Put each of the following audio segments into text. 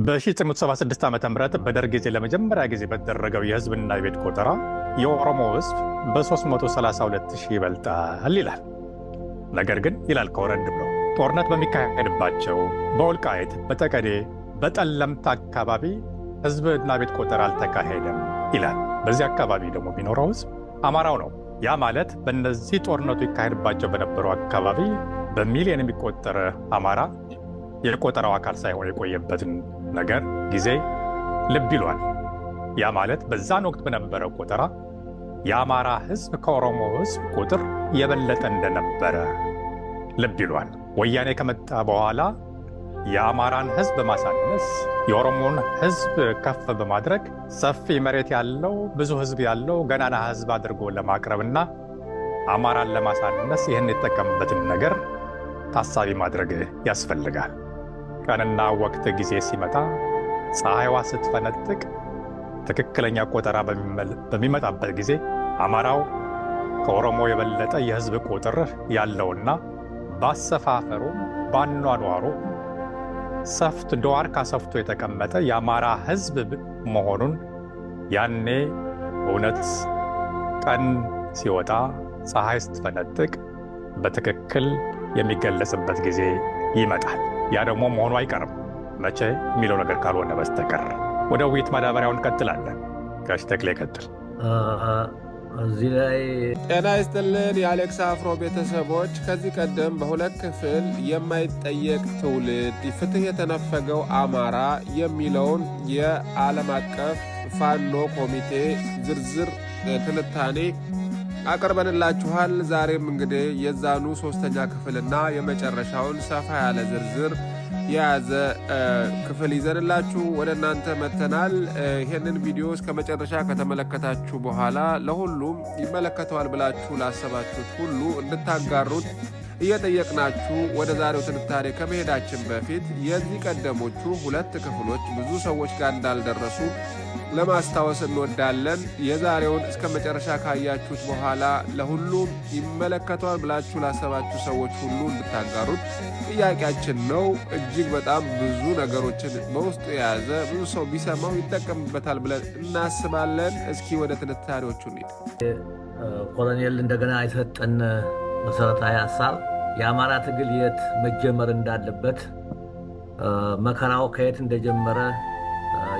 በ1976 ዓመተ ምህረት በደርግ ጊዜ ለመጀመሪያ ጊዜ በተደረገው የህዝብና የቤት ቆጠራ የኦሮሞ ህዝብ በ332,000 ይበልጣል ይላል። ነገር ግን ይላል ከወረድ ብሎ ጦርነት በሚካሄድባቸው በወልቃይት፣ በጠገዴ፣ በጠለምት አካባቢ ህዝብና ቤት ቆጠራ አልተካሄደም ይላል። በዚህ አካባቢ ደግሞ ቢኖረው ህዝብ አማራው ነው። ያ ማለት በእነዚህ ጦርነቱ ይካሄድባቸው በነበሩ አካባቢ በሚሊዮን የሚቆጠር አማራ የቆጠራው አካል ሳይሆን የቆየበትን ነገር ጊዜ ልብ ይሏል። ያ ማለት በዛን ወቅት በነበረው ቆጠራ የአማራ ህዝብ ከኦሮሞ ህዝብ ቁጥር የበለጠ እንደነበረ ልብ ይሏል። ወያኔ ከመጣ በኋላ የአማራን ህዝብ በማሳነስ የኦሮሞን ህዝብ ከፍ በማድረግ ሰፊ መሬት ያለው ብዙ ህዝብ ያለው ገናና ህዝብ አድርጎ ለማቅረብና አማራን ለማሳነስ ይህን የተጠቀምበትን ነገር ታሳቢ ማድረግ ያስፈልጋል። ቀንና ወቅት ጊዜ ሲመጣ ፀሐይዋ ስትፈነጥቅ ትክክለኛ ቆጠራ በሚመጣበት ጊዜ አማራው ከኦሮሞ የበለጠ የህዝብ ቁጥር ያለውና ባሰፋፈሩ ባኗኗሩ ሰፍት ዶዋርካ ሰፍቶ የተቀመጠ የአማራ ህዝብ መሆኑን ያኔ እውነት ቀን ሲወጣ ፀሐይ ስትፈነጥቅ በትክክል የሚገለጽበት ጊዜ ይመጣል። ያ ደግሞ መሆኑ አይቀርም መቼ የሚለው ነገር ካልሆነ በስተቀር። ወደ ውይይት ማዳበሪያውን እንቀጥላለን። ጋሽ ተክሌ ቀጥል። እዚህ ላይ ጤና ይስጥልን የአሌክስ አፍሮ ቤተሰቦች። ከዚህ ቀደም በሁለት ክፍል የማይጠየቅ ትውልድ ፍትህ የተነፈገው አማራ የሚለውን የዓለም አቀፍ ፋኖ ኮሚቴ ዝርዝር ትንታኔ አቅርበንላችኋል። ዛሬም እንግዲህ የዛኑ ሶስተኛ ክፍልና የመጨረሻውን ሰፋ ያለ ዝርዝር የያዘ ክፍል ይዘንላችሁ ወደ እናንተ መተናል። ይህንን ቪዲዮ እስከ መጨረሻ ከተመለከታችሁ በኋላ ለሁሉም ይመለከተዋል ብላችሁ ላሰባችሁት ሁሉ እንድታጋሩት እየጠየቅናችሁ ወደ ዛሬው ትንታኔ ከመሄዳችን በፊት የዚህ ቀደሞቹ ሁለት ክፍሎች ብዙ ሰዎች ጋር እንዳልደረሱ ለማስታወስ እንወዳለን። የዛሬውን እስከ መጨረሻ ካያችሁት በኋላ ለሁሉም ይመለከተዋል ብላችሁ ላሰባችሁ ሰዎች ሁሉ እንድታጋሩት ጥያቄያችን ነው። እጅግ በጣም ብዙ ነገሮችን በውስጡ የያዘ ብዙ ሰው ቢሰማው ይጠቀምበታል ብለን እናስባለን። እስኪ ወደ ትንታኔዎቹ እንሂድ። ኮሎኔል እንደገና የሰጠን መሰረታዊ ሀሳብ የአማራ ትግል የት መጀመር እንዳለበት መከራው ከየት እንደጀመረ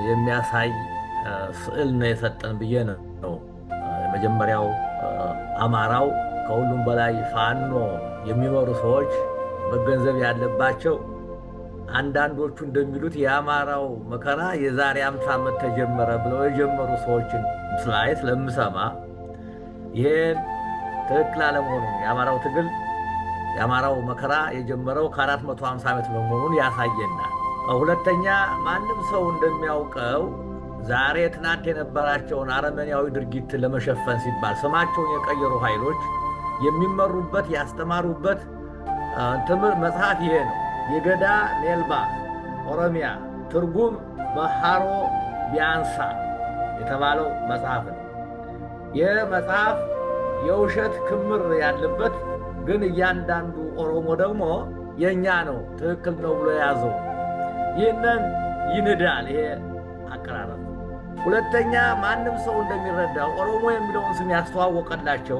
የሚያሳይ ስዕል ነው የሰጠን ብዬ ነው። የመጀመሪያው አማራው ከሁሉም በላይ ፋኖ የሚመሩ ሰዎች መገንዘብ ያለባቸው አንዳንዶቹ እንደሚሉት የአማራው መከራ የዛሬ 50 ዓመት ተጀመረ ብለው የጀመሩ ሰዎችን ስላይ ስለምሰማ ይሄን ትክክል አለመሆኑን የአማራው ትግል የአማራው መከራ የጀመረው ከ450 ዓመት መሆኑን ያሳየናል። ሁለተኛ ማንም ሰው እንደሚያውቀው ዛሬ ትናንት የነበራቸውን አረመኔያዊ ድርጊት ለመሸፈን ሲባል ስማቸውን የቀየሩ ኃይሎች የሚመሩበት ያስተማሩበት ትምህርት መጽሐፍ ይሄ ነው። የገዳ ኔልባ ኦሮሚያ ትርጉም መሃሮ ቢያንሳ የተባለው መጽሐፍ ነው። ይህ መጽሐፍ የውሸት ክምር ያለበት ግን እያንዳንዱ ኦሮሞ ደግሞ የኛ ነው ትክክል ነው ብሎ የያዘው ይህንን ይንዳል። ይሄ አቀራረብ። ሁለተኛ ማንም ሰው እንደሚረዳው ኦሮሞ የሚለውን ስም ያስተዋወቀላቸው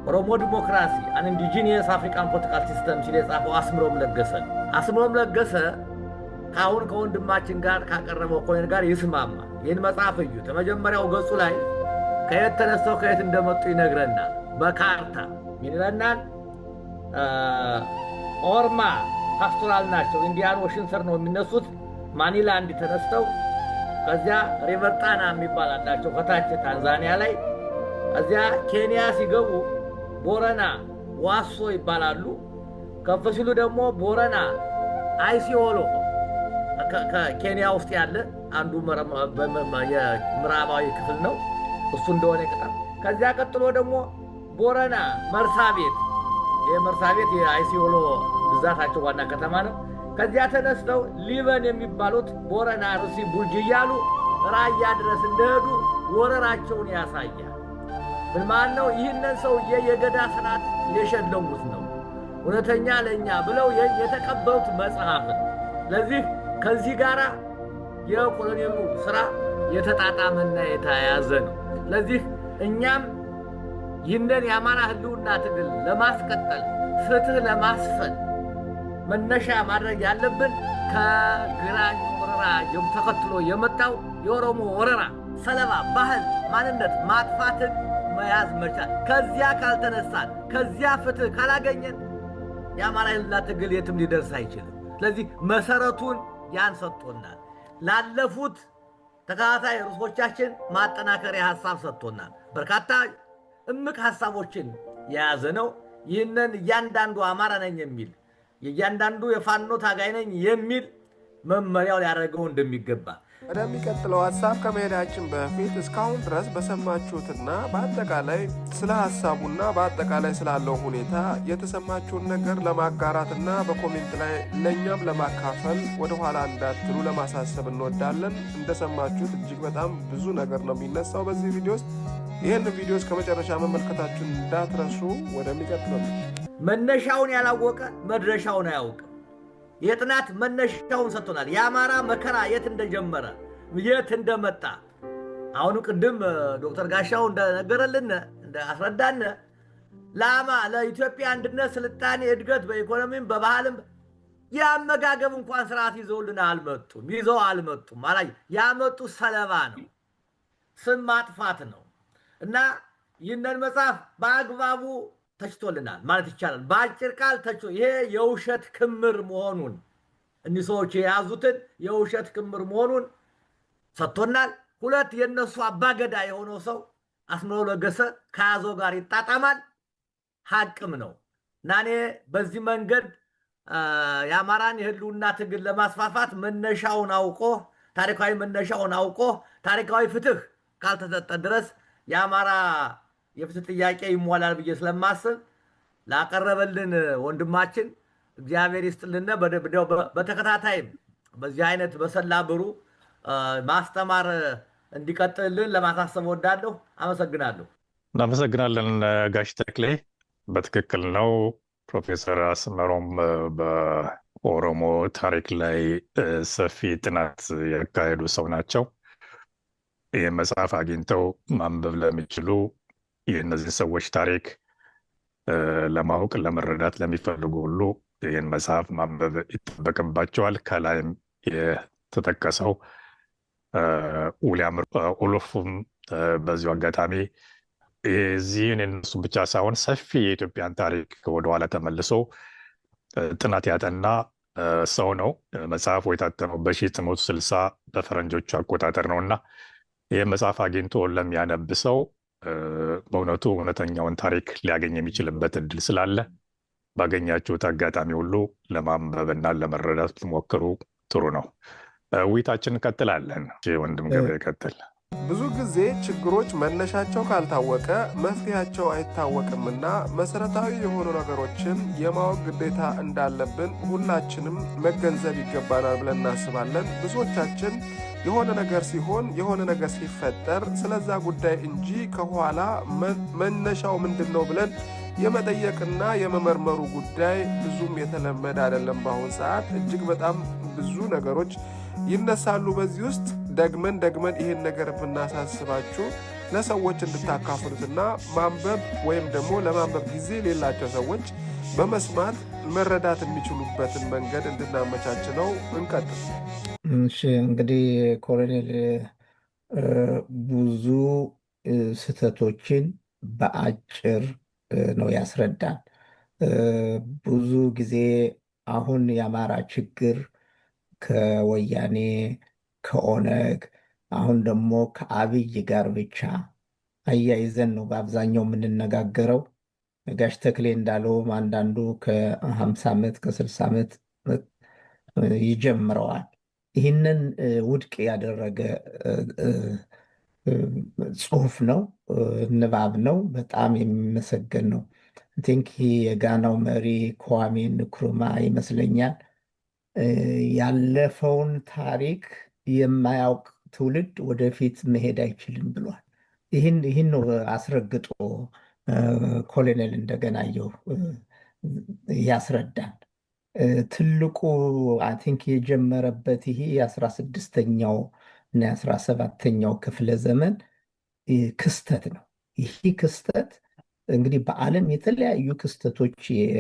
ኦሮሞ ዲሞክራሲ አን ኢንዲጂኒየስ አፍሪካን ፖለቲካል ሲስተም ሲል የጻፈው አስምሮም ለገሰ። አስምሮም ለገሰ አሁን ከወንድማችን ጋር ካቀረበው ኮሎኔል ጋር ይስማማ። ይህን መጽሐፍ እዩ። ከመጀመሪያው ገጹ ላይ ከየት ተነስተው ከየት እንደመጡ ይነግረናል። በካርታ ምን ይለናል? ኦርማ ፓስቶራል ናቸው። ኢንዲያን ኦሽን ሰር ነው የሚነሱት። ማኒላንድ ተነስተው ከዚያ ሪቨርጣና የሚባል አላቸው ከታች ታንዛኒያ ላይ። እዚያ ኬንያ ሲገቡ ቦረና ዋሶ ይባላሉ። ከፍ ሲሉ ደግሞ ቦረና አይሲዮሎ ከኬንያ ውስጥ ያለ አንዱ የምዕራባዊ ክፍል ነው እሱ እንደሆነ ይቀጣል። ከዚያ ቀጥሎ ደግሞ ቦረና መርሳቤት፣ የመርሳቤት የአይሲዮሎ ግዛታቸው ዋና ከተማ ነው። ከዚያ ተነስተው ሊበን የሚባሉት ቦረና፣ ርሲ፣ ቡልጅ እያሉ ራያ ድረስ እንደሄዱ ወረራቸውን ያሳያል። ምን ማለት ነው? ይህንን ሰውዬ የገዳ ስርዓት የሸለሙት ነው። እውነተኛ ለኛ ብለው የተቀበሉት መጽሐፍ ነው። ለዚህ ከዚህ ጋራ የኮሎኔሉ ስራ የተጣጣመና የተያያዘ ነው። ስለዚህ እኛም ይህንን የአማራ ህልውና ትግል ለማስቀጠል ፍትህ ለማስፈን መነሻ ማድረግ ያለብን ከግራኝ ወረራ ተከትሎ የመጣው የኦሮሞ ወረራ ሰለባ ባህል ማንነት ማጥፋትን መያዝ መቻል። ከዚያ ካልተነሳን ከዚያ ፍትህ ካላገኘን የአማራ ህልውና ትግል የትም ሊደርስ አይችልም። ስለዚህ መሰረቱን ያን ሰጥቶናል። ላለፉት ተከታታይ ርዕሶቻችን ማጠናከሪያ ሀሳብ ሰጥቶናል። በርካታ እምቅ ሀሳቦችን የያዘ ነው። ይህንን እያንዳንዱ አማራ ነኝ የሚል የእያንዳንዱ የፋኖ ታጋይ ነኝ የሚል መመሪያው ሊያደርገው እንደሚገባ ወደሚቀጥለው ሀሳብ ከመሄዳችን በፊት እስካሁን ድረስ በሰማችሁትና በአጠቃላይ ስለ ሀሳቡና በአጠቃላይ ስላለው ሁኔታ የተሰማችሁን ነገር ለማጋራትና በኮሜንት ላይ ለእኛም ለማካፈል ወደኋላ እንዳትሉ ለማሳሰብ እንወዳለን። እንደሰማችሁት እጅግ በጣም ብዙ ነገር ነው የሚነሳው በዚህ ቪዲዮ ውስጥ። ይህን ቪዲዮ እስከ መጨረሻ መመልከታችሁን እንዳትረሱ። ወደሚቀጥለው መነሻውን ያላወቀ መድረሻውን አያውቅም። የጥናት መነሻውን ሰጥቶናል። የአማራ መከራ የት እንደጀመረ የት እንደመጣ አሁን ቅድም ዶክተር ጋሻው እንደነገረልን እንዳስረዳን ለኢትዮጵያ አንድነት፣ ስልጣኔ፣ እድገት በኢኮኖሚም በባህልም የአመጋገብ እንኳን ስርዓት ይዘውልን አልመጡም። ይዘው አልመጡም። ያመጡ ሰለባ ነው፣ ስም ማጥፋት ነው። እና ይህንን መጽሐፍ በአግባቡ ተችቶልናል ማለት ይቻላል። በአጭር ቃል ተችቶ ይሄ የውሸት ክምር መሆኑን እኒህ ሰዎች የያዙትን የውሸት ክምር መሆኑን ሰጥቶናል። ሁለት የነሱ አባገዳ የሆነው ሰው አስመሮ ለገሰ ከያዘው ጋር ይጣጣማል፣ ሀቅም ነው። እና እኔ በዚህ መንገድ የአማራን የህልውና ትግል ለማስፋፋት መነሻውን አውቆ ታሪካዊ መነሻውን አውቆ ታሪካዊ ፍትህ ካልተሰጠ ድረስ የአማራ የፍትህ ጥያቄ ይሟላል ብዬ ስለማስብ ላቀረበልን ወንድማችን እግዚአብሔር ይስጥልን። በተከታታይም በዚህ አይነት በሰላ ብሩ ማስተማር እንዲቀጥልልን ለማሳሰብ ወዳለሁ። አመሰግናለሁ። እናመሰግናለን ጋሽ ተክሌ። በትክክል ነው። ፕሮፌሰር አስመሮም በኦሮሞ ታሪክ ላይ ሰፊ ጥናት ያካሄዱ ሰው ናቸው። ይህ መጽሐፍ አግኝተው ማንበብ ለሚችሉ የእነዚህ ሰዎች ታሪክ ለማወቅ ለመረዳት ለሚፈልጉ ሁሉ ይህን መጽሐፍ ማንበብ ይጠበቅባቸዋል። ከላይም የተጠቀሰው ዊሊያም ኦሎፍም በዚሁ አጋጣሚ የዚህን የነሱ ብቻ ሳይሆን ሰፊ የኢትዮጵያን ታሪክ ወደኋላ ተመልሶ ጥናት ያጠና ሰው ነው። መጽሐፉ የታተመው በ1960 በፈረንጆቹ አቆጣጠር ነው እና ይህ መጽሐፍ አግኝቶ ለሚያነብ ሰው በእውነቱ እውነተኛውን ታሪክ ሊያገኝ የሚችልበት እድል ስላለ ባገኛችሁት አጋጣሚ ሁሉ ለማንበብና ለመረዳት ሞክሩ። ጥሩ ነው። ውይይታችን እንቀጥላለን። ወንድም ገብረ ይቀጥል። ብዙ ጊዜ ችግሮች መነሻቸው ካልታወቀ መፍትሄያቸው አይታወቅምና መሰረታዊ የሆኑ ነገሮችን የማወቅ ግዴታ እንዳለብን ሁላችንም መገንዘብ ይገባናል ብለን እናስባለን። ብዙዎቻችን የሆነ ነገር ሲሆን የሆነ ነገር ሲፈጠር ስለዛ ጉዳይ እንጂ ከኋላ መነሻው ምንድን ነው ብለን የመጠየቅና የመመርመሩ ጉዳይ ብዙም የተለመደ አይደለም። በአሁን ሰዓት እጅግ በጣም ብዙ ነገሮች ይነሳሉ። በዚህ ውስጥ ደግመን ይህን ነገር ብናሳስባችሁ ለሰዎች እንድታካፍሉትና ማንበብ ወይም ደግሞ ለማንበብ ጊዜ የሌላቸው ሰዎች በመስማት መረዳት የሚችሉበትን መንገድ እንድናመቻች ነው። እንቀጥል። እሺ፣ እንግዲህ ኮሎኔል ብዙ ስህተቶችን በአጭር ነው ያስረዳን። ብዙ ጊዜ አሁን የአማራ ችግር ከወያኔ ከኦነግ አሁን ደግሞ ከአብይ ጋር ብቻ አያይዘን ነው በአብዛኛው የምንነጋገረው። ጋሽ ተክሌ እንዳለውም አንዳንዱ ከ50 ዓመት ከ60 ዓመት ይጀምረዋል። ይህንን ውድቅ ያደረገ ጽሁፍ ነው፣ ንባብ ነው። በጣም የሚመሰገን ነው። ቲንክ የጋናው መሪ kwame nkrumah ይመስለኛል ያለፈውን ታሪክ የማያውቅ ትውልድ ወደፊት መሄድ አይችልም ብሏል። ይህን ነው አስረግጦ ኮሎኔል እንደገናየው ያስረዳን። ትልቁ አይ ቲንክ የጀመረበት ይሄ የ16ኛው እና የ17ኛው ክፍለ ዘመን ክስተት ነው። ይህ ክስተት እንግዲህ በዓለም የተለያዩ ክስተቶች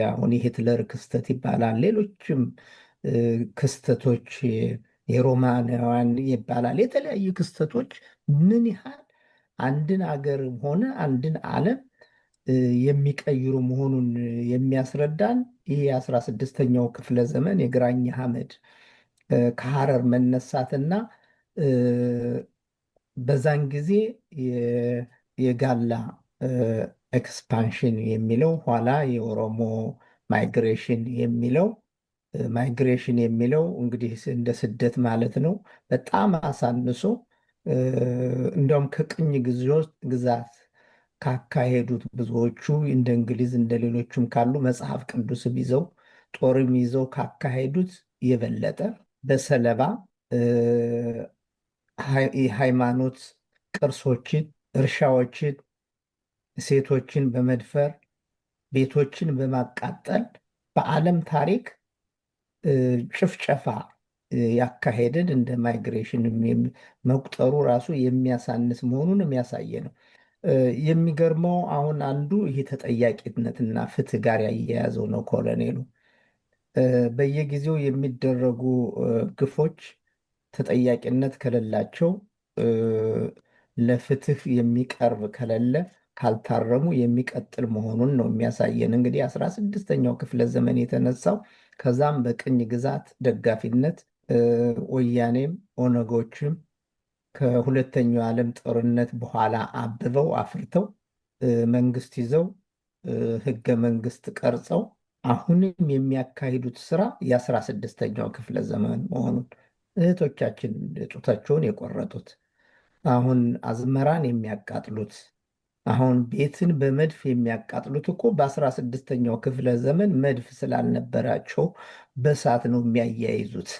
አሁን የሂትለር ክስተት ይባላል፣ ሌሎችም ክስተቶች የሮማናውያን ይባላል። የተለያዩ ክስተቶች ምን ያህል አንድን አገር ሆነ አንድን ዓለም የሚቀይሩ መሆኑን የሚያስረዳን ይህ የ16ኛው ክፍለ ዘመን የግራኝ አህመድ ከሐረር መነሳትና በዛን ጊዜ የጋላ ኤክስፓንሽን የሚለው ኋላ የኦሮሞ ማይግሬሽን የሚለው እንግዲህ እንደ ስደት ማለት ነው። በጣም አሳንሶ እንደውም ከቅኝ ግዛት ካካሄዱት ብዙዎቹ እንደ እንግሊዝ እንደ ሌሎቹም ካሉ መጽሐፍ ቅዱስም ይዘው ጦርም ይዘው ካካሄዱት የበለጠ በሰለባ የሃይማኖት ቅርሶችን፣ እርሻዎችን፣ ሴቶችን በመድፈር ቤቶችን በማቃጠል በዓለም ታሪክ ጭፍጨፋ ያካሄደን እንደ ማይግሬሽን መቁጠሩ ራሱ የሚያሳንስ መሆኑን የሚያሳየ ነው። የሚገርመው አሁን አንዱ ይሄ ተጠያቂነትና ፍትህ ጋር ያያያዘው ነው። ኮሎኔሉ በየጊዜው የሚደረጉ ግፎች ተጠያቂነት ከሌላቸው ለፍትህ የሚቀርብ ከሌለ ካልታረሙ የሚቀጥል መሆኑን ነው የሚያሳየን። እንግዲህ 16ኛው ክፍለ ዘመን የተነሳው ከዛም በቅኝ ግዛት ደጋፊነት ወያኔም ኦነጎችም ከሁለተኛው ዓለም ጦርነት በኋላ አብበው አፍርተው መንግስት ይዘው ህገ መንግስት ቀርጸው አሁንም የሚያካሂዱት ስራ የ16ኛው ክፍለ ዘመን መሆኑን እህቶቻችን ጡታቸውን የቆረጡት አሁን አዝመራን የሚያቃጥሉት አሁን ቤትን በመድፍ የሚያቃጥሉት እኮ በ16ኛው ክፍለ ዘመን መድፍ ስላልነበራቸው በእሳት ነው የሚያያይዙት።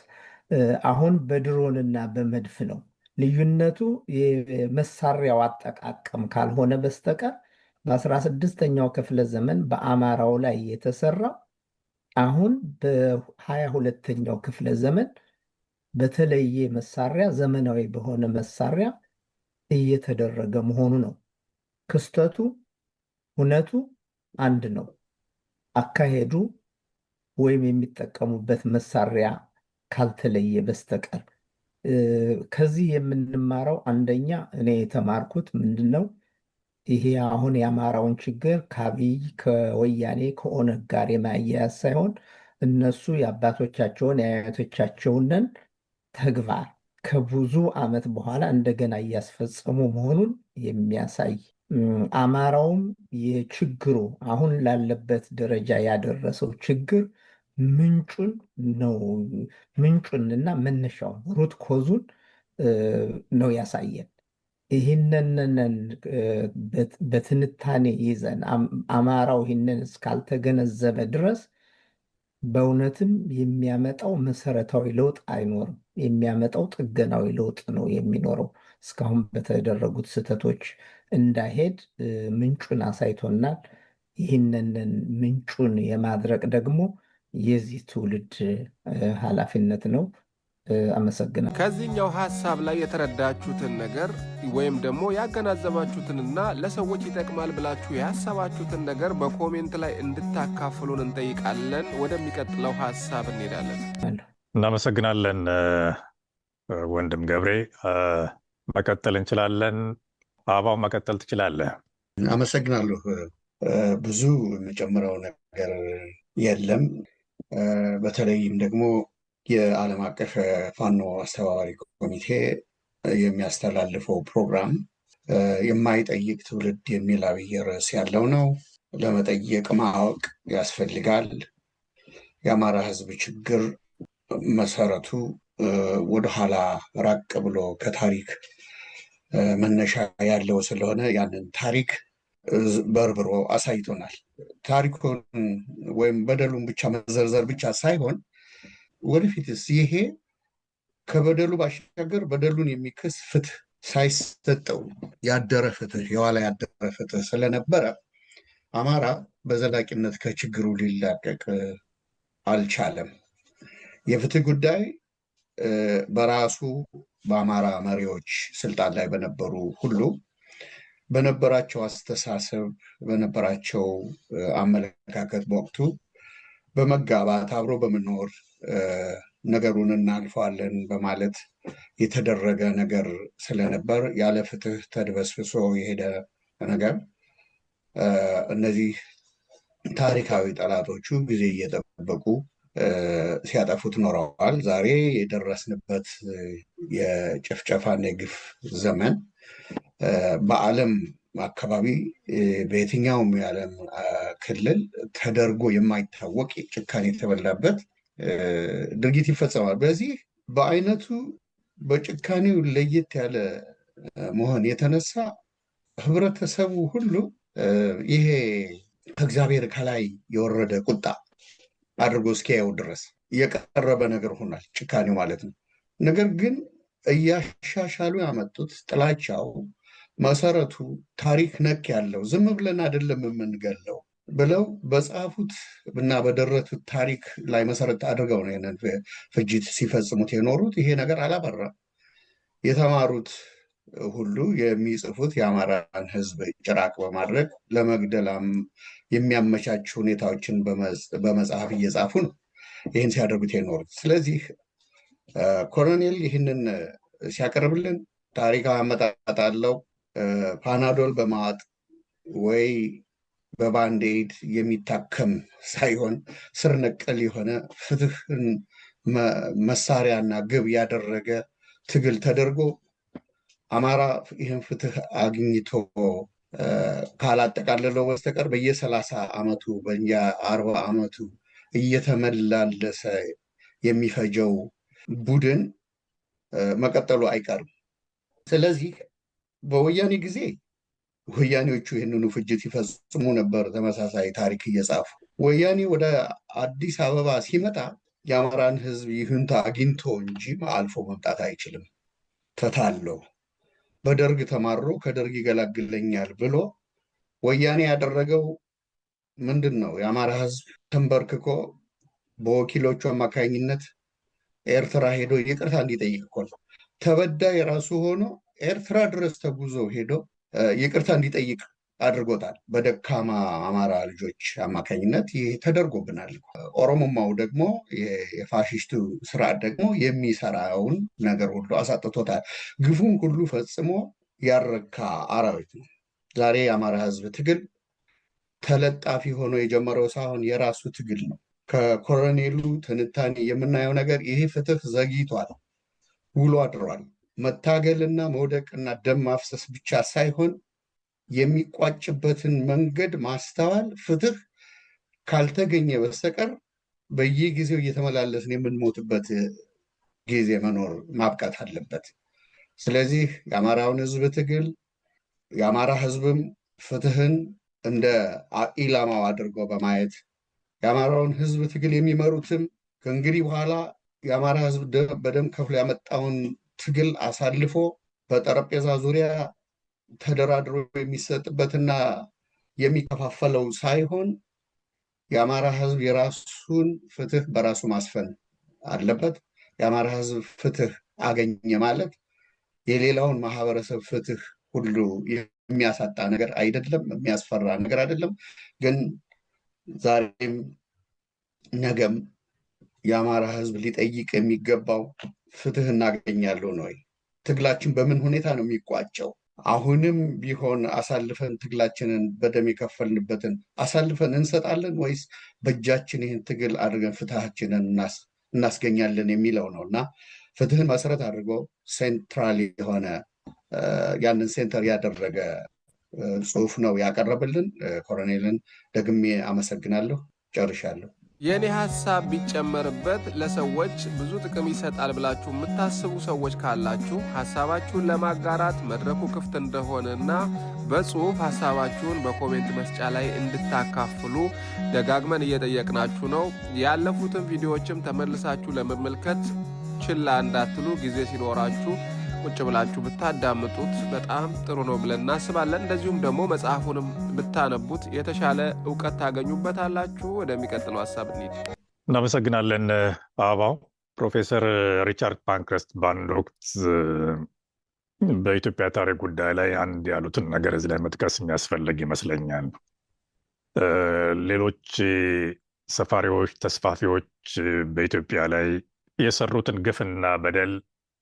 አሁን በድሮንና በመድፍ ነው። ልዩነቱ የመሳሪያው አጠቃቀም ካልሆነ በስተቀር በ16ኛው ክፍለ ዘመን በአማራው ላይ የተሰራው አሁን በ22ኛው ክፍለ ዘመን በተለየ መሳሪያ ዘመናዊ በሆነ መሳሪያ እየተደረገ መሆኑ ነው። ክስተቱ እውነቱ አንድ ነው። አካሄዱ ወይም የሚጠቀሙበት መሳሪያ ካልተለየ በስተቀር ከዚህ የምንማረው አንደኛ እኔ የተማርኩት ምንድን ነው? ይሄ አሁን የአማራውን ችግር ከአብይ ከወያኔ ከኦነግ ጋር የማያያዝ ሳይሆን እነሱ የአባቶቻቸውን የአያቶቻቸውንን ተግባር ከብዙ ዓመት በኋላ እንደገና እያስፈጸሙ መሆኑን የሚያሳይ አማራውም የችግሩ አሁን ላለበት ደረጃ ያደረሰው ችግር ምንጩንና መነሻውን ሩት ኮዙን ነው ያሳየን። ይህንን በትንታኔ ይዘን አማራው ይህንን እስካልተገነዘበ ድረስ በእውነትም የሚያመጣው መሰረታዊ ለውጥ አይኖርም። የሚያመጣው ጥገናዊ ለውጥ ነው የሚኖረው። እስካሁን በተደረጉት ስህተቶች እንዳይሄድ ምንጩን አሳይቶናል። ይህንን ምንጩን የማድረቅ ደግሞ የዚህ ትውልድ ኃላፊነት ነው። አመሰግናለሁ። ከዚህኛው ሀሳብ ላይ የተረዳችሁትን ነገር ወይም ደግሞ ያገናዘባችሁትንና ለሰዎች ይጠቅማል ብላችሁ ያሰባችሁትን ነገር በኮሜንት ላይ እንድታካፍሉን እንጠይቃለን። ወደሚቀጥለው ሀሳብ እንሄዳለን። እናመሰግናለን ወንድም ገብሬ። መቀጠል እንችላለን። አበባው መቀጠል ትችላለህ። አመሰግናለሁ። ብዙ የምጨምረው ነገር የለም። በተለይም ደግሞ የዓለም አቀፍ ፋኖ አስተባባሪ ኮሚቴ የሚያስተላልፈው ፕሮግራም የማይጠይቅ ትውልድ የሚል አብይ ርዕስ ያለው ነው። ለመጠየቅ ማወቅ ያስፈልጋል። የአማራ ሕዝብ ችግር መሰረቱ ወደኋላ ራቅ ብሎ ከታሪክ መነሻ ያለው ስለሆነ ያንን ታሪክ በርብሮ አሳይቶናል። ታሪኩን ወይም በደሉን ብቻ መዘርዘር ብቻ ሳይሆን ወደፊትስ ይሄ ከበደሉ ባሻገር በደሉን የሚክስ ፍትህ ሳይሰጠው ያደረ ፍትህ የኋላ ያደረ ፍትህ ስለነበረ አማራ በዘላቂነት ከችግሩ ሊላቀቅ አልቻለም። የፍትህ ጉዳይ በራሱ በአማራ መሪዎች ስልጣን ላይ በነበሩ ሁሉ በነበራቸው አስተሳሰብ በነበራቸው አመለካከት በወቅቱ በመጋባት አብሮ በመኖር ነገሩን እናልፈዋለን በማለት የተደረገ ነገር ስለነበር ያለ ፍትህ ተድበስብሶ የሄደ ነገር እነዚህ ታሪካዊ ጠላቶቹ ጊዜ እየጠበቁ ሲያጠፉት ኖረዋል። ዛሬ የደረስንበት የጭፍጨፋና የግፍ ዘመን በዓለም አካባቢ በየትኛውም የዓለም ክልል ተደርጎ የማይታወቅ ጭካኔ የተበላበት ድርጊት ይፈጸማል። በዚህ በአይነቱ በጭካኔው ለየት ያለ መሆን የተነሳ ህብረተሰቡ ሁሉ ይሄ ከእግዚአብሔር ከላይ የወረደ ቁጣ አድርጎ እስኪያየው ድረስ የቀረበ ነገር ሆኗል፣ ጭካኔው ማለት ነው። ነገር ግን እያሻሻሉ ያመጡት ጥላቻው መሰረቱ ታሪክ ነክ ያለው ዝም ብለን አይደለም የምንገለው ብለው በጻፉት እና በደረቱት ታሪክ ላይ መሰረት አድርገው ነው ይህንን ፍጅት ሲፈጽሙት የኖሩት። ይሄ ነገር አላበራም። የተማሩት ሁሉ የሚጽፉት የአማራን ህዝብ ጭራቅ በማድረግ ለመግደላም የሚያመቻቹ ሁኔታዎችን በመጽሐፍ እየጻፉ ነው ይህን ሲያደርጉት የኖሩት። ስለዚህ ኮሎኔል ይህንን ሲያቀርብልን ታሪካዊ አመጣጥ አለው። ፓናዶል በማዋጥ ወይ በባንዴድ የሚታከም ሳይሆን ስር ነቀል የሆነ ፍትህን መሳሪያና ግብ ያደረገ ትግል ተደርጎ አማራ ይህን ፍትህ አግኝቶ ካላጠቃለለው በስተቀር በየ30 ዓመቱ በየ40 ዓመቱ እየተመላለሰ የሚፈጀው ቡድን መቀጠሉ አይቀርም። ስለዚህ በወያኔ ጊዜ ወያኔዎቹ ይህንኑ ፍጅት ይፈጽሙ ነበር፣ ተመሳሳይ ታሪክ እየጻፉ። ወያኔ ወደ አዲስ አበባ ሲመጣ የአማራን ህዝብ ይሁንታ አግኝቶ እንጂ አልፎ መምጣት አይችልም። ተታለው በደርግ ተማሮ ከደርግ ይገላግለኛል ብሎ ወያኔ ያደረገው ምንድን ነው? የአማራ ህዝብ ተንበርክኮ በወኪሎቹ አማካኝነት ኤርትራ ሄዶ ይቅርታ እንዲጠይቅ እኮ ነው። ተበዳይ ራሱ ሆኖ ኤርትራ ድረስ ተጉዞ ሄዶ ይቅርታ እንዲጠይቅ አድርጎታል። በደካማ አማራ ልጆች አማካኝነት ይህ ተደርጎብናል። ኦሮሞማው ደግሞ የፋሽስቱ ስርዓት ደግሞ የሚሰራውን ነገር ሁሉ አሳጥቶታል። ግፉን ሁሉ ፈጽሞ ያረካ አራዊት ነው። ዛሬ የአማራ ህዝብ ትግል ተለጣፊ ሆኖ የጀመረው ሳይሆን የራሱ ትግል ነው። ከኮሎኔሉ ትንታኔ የምናየው ነገር ይሄ ፍትህ ዘግይቷል፣ ውሎ አድሯል። መታገልና መውደቅና ደም ማፍሰስ ብቻ ሳይሆን የሚቋጭበትን መንገድ ማስተዋል፣ ፍትህ ካልተገኘ በስተቀር በየጊዜው እየተመላለስን የምንሞትበት ጊዜ መኖር ማብቃት አለበት። ስለዚህ የአማራውን ህዝብ ትግል የአማራ ህዝብም ፍትህን እንደ ኢላማው አድርጎ በማየት የአማራውን ህዝብ ትግል የሚመሩትም ከእንግዲህ በኋላ የአማራ ህዝብ በደም ከፍሎ ያመጣውን ትግል አሳልፎ በጠረጴዛ ዙሪያ ተደራድሮ የሚሰጥበትና የሚከፋፈለው ሳይሆን የአማራ ህዝብ የራሱን ፍትህ በራሱ ማስፈን አለበት። የአማራ ህዝብ ፍትህ አገኘ ማለት የሌላውን ማህበረሰብ ፍትህ ሁሉ የሚያሳጣ ነገር አይደለም፣ የሚያስፈራ ነገር አይደለም። ግን ዛሬም ነገም የአማራ ህዝብ ሊጠይቅ የሚገባው ፍትህ እናገኛለን ወይ? ትግላችን በምን ሁኔታ ነው የሚቋጨው? አሁንም ቢሆን አሳልፈን ትግላችንን በደም የከፈልንበትን አሳልፈን እንሰጣለን ወይስ በእጃችን ይህን ትግል አድርገን ፍትሃችንን እናስገኛለን የሚለው ነው እና ፍትህን መሰረት አድርጎ ሴንትራል የሆነ ያንን ሴንተር ያደረገ ጽሁፍ ነው ያቀረብልን። ኮሎኔልን ደግሜ አመሰግናለሁ። ጨርሻለሁ። የኔ ሐሳብ ቢጨመርበት ለሰዎች ብዙ ጥቅም ይሰጣል ብላችሁ የምታስቡ ሰዎች ካላችሁ ሐሳባችሁን ለማጋራት መድረኩ ክፍት እንደሆነና በጽሁፍ ሐሳባችሁን በኮሜንት መስጫ ላይ እንድታካፍሉ ደጋግመን እየጠየቅናችሁ ነው። ያለፉትን ቪዲዮዎችም ተመልሳችሁ ለመመልከት ችላ እንዳትሉ፣ ጊዜ ሲኖራችሁ ቁጭ ብላችሁ ብታዳምጡት በጣም ጥሩ ነው ብለን እናስባለን። እንደዚሁም ደግሞ መጽሐፉንም ብታነቡት የተሻለ እውቀት ታገኙበታላችሁ። ወደሚቀጥለው ሐሳብ እንሂድ። እናመሰግናለን አበባው። ፕሮፌሰር ሪቻርድ ፓንክረስት በአንድ ወቅት በኢትዮጵያ ታሪክ ጉዳይ ላይ አንድ ያሉትን ነገር እዚህ ላይ መጥቀስ የሚያስፈልግ ይመስለኛል። ሌሎች ሰፋሪዎች፣ ተስፋፊዎች በኢትዮጵያ ላይ የሰሩትን ግፍና በደል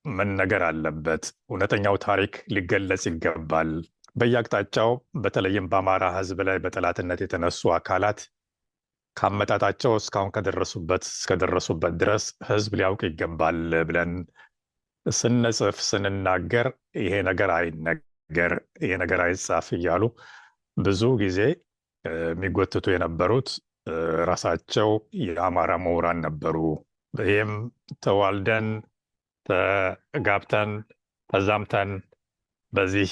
መነገር አለበት። እውነተኛው ታሪክ ሊገለጽ ይገባል። በየአቅጣጫው በተለይም በአማራ ሕዝብ ላይ በጠላትነት የተነሱ አካላት ካመጣጣቸው እስካሁን እስከደረሱበት ድረስ ሕዝብ ሊያውቅ ይገባል ብለን ስንጽፍ ስንናገር ይሄ ነገር አይነገር፣ ይሄ ነገር አይጻፍ እያሉ ብዙ ጊዜ የሚጎትቱ የነበሩት ራሳቸው የአማራ ምሁራን ነበሩ። ይህም ተዋልደን ተጋብተን ተዛምተን በዚህ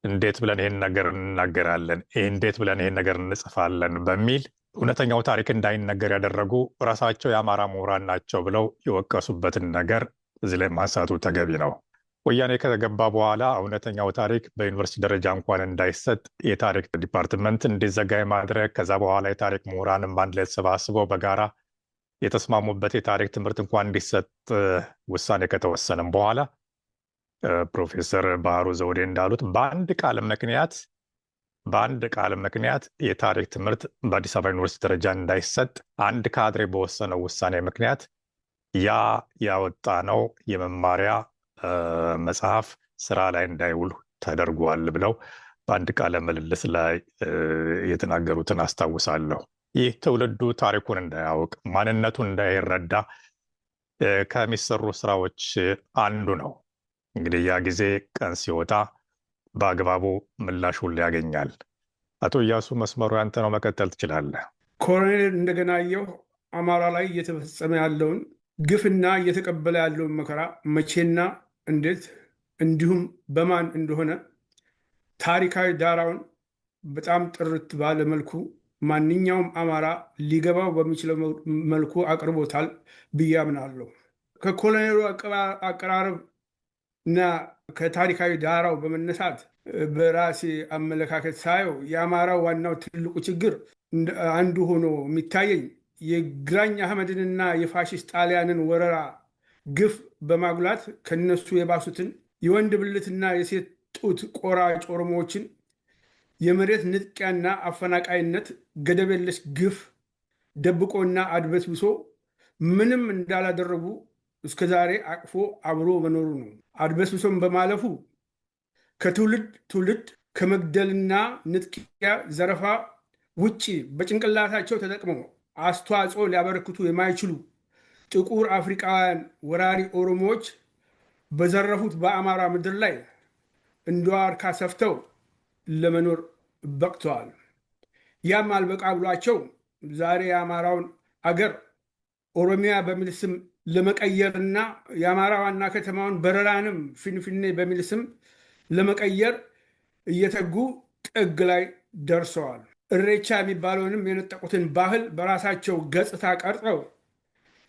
እንዴት ብለን ይህን ነገር እንናገራለን፣ እንዴት ብለን ይህን ነገር እንጽፋለን በሚል እውነተኛው ታሪክ እንዳይነገር ያደረጉ ራሳቸው የአማራ ምሁራን ናቸው ብለው የወቀሱበትን ነገር እዚህ ላይ ማንሳቱ ተገቢ ነው። ወያኔ ከተገባ በኋላ እውነተኛው ታሪክ በዩኒቨርሲቲ ደረጃ እንኳን እንዳይሰጥ የታሪክ ዲፓርትመንት እንዲዘጋ ማድረግ፣ ከዛ በኋላ የታሪክ ምሁራንም አንድ ላይ ተሰባስበው በጋራ የተስማሙበት የታሪክ ትምህርት እንኳን እንዲሰጥ ውሳኔ ከተወሰነም በኋላ ፕሮፌሰር ባህሩ ዘውዴ እንዳሉት በአንድ ቃል ምክንያት የታሪክ ትምህርት በአዲስ አበባ ዩኒቨርሲቲ ደረጃ እንዳይሰጥ አንድ ካድሬ በወሰነው ውሳኔ ምክንያት ያ ያወጣነው የመማሪያ መጽሐፍ ስራ ላይ እንዳይውል ተደርጓል ብለው በአንድ ቃለ ምልልስ ላይ የተናገሩትን አስታውሳለሁ። ይህ ትውልዱ ታሪኩን እንዳያውቅ፣ ማንነቱን እንዳይረዳ ከሚሰሩ ስራዎች አንዱ ነው። እንግዲህ ያ ጊዜ ቀን ሲወጣ በአግባቡ ምላሹን ያገኛል። አቶ እያሱ መስመሩ ያንተ ነው፣ መቀጠል ትችላለህ። ኮሎኔል እንደገናየሁ አማራ ላይ እየተፈጸመ ያለውን ግፍና እየተቀበለ ያለውን መከራ መቼና እንዴት እንዲሁም በማን እንደሆነ ታሪካዊ ዳራውን በጣም ጥርት ባለ መልኩ ማንኛውም አማራ ሊገባው በሚችለው መልኩ አቅርቦታል ብዬ አምናለሁ። ከኮሎኔሉ አቀራረብ እና ከታሪካዊ ዳራው በመነሳት በራሴ አመለካከት ሳየው የአማራው ዋናው ትልቁ ችግር አንዱ ሆኖ የሚታየኝ የግራኝ አህመድንና የፋሽስት ጣሊያንን ወረራ ግፍ በማጉላት ከነሱ የባሱትን የወንድ ብልትና የሴት ጡት ቆራጭ ኦሮሞዎችን የመሬት ንጥቂያና አፈናቃይነት ገደብ የለሽ ግፍ ደብቆና አድበስብሶ ምንም እንዳላደረጉ እስከዛሬ አቅፎ አብሮ መኖሩ ነው። አድበስብሶም በማለፉ ከትውልድ ትውልድ ከመግደልና ንጥቂያ ዘረፋ ውጭ በጭንቅላታቸው ተጠቅመው አስተዋጽኦ ሊያበረክቱ የማይችሉ ጥቁር አፍሪካውያን ወራሪ ኦሮሞዎች በዘረፉት በአማራ ምድር ላይ እንደ ዋርካ ሰፍተው ለመኖር በቅተዋል። ያም አልበቃ ብሏቸው ዛሬ የአማራውን አገር ኦሮሚያ በሚል ስም ለመቀየርና የአማራ ዋና ከተማውን በረራንም ፊንፊኔ በሚል ስም ለመቀየር እየተጉ ጥግ ላይ ደርሰዋል። እሬቻ የሚባለውንም የነጠቁትን ባህል በራሳቸው ገጽታ ቀርጸው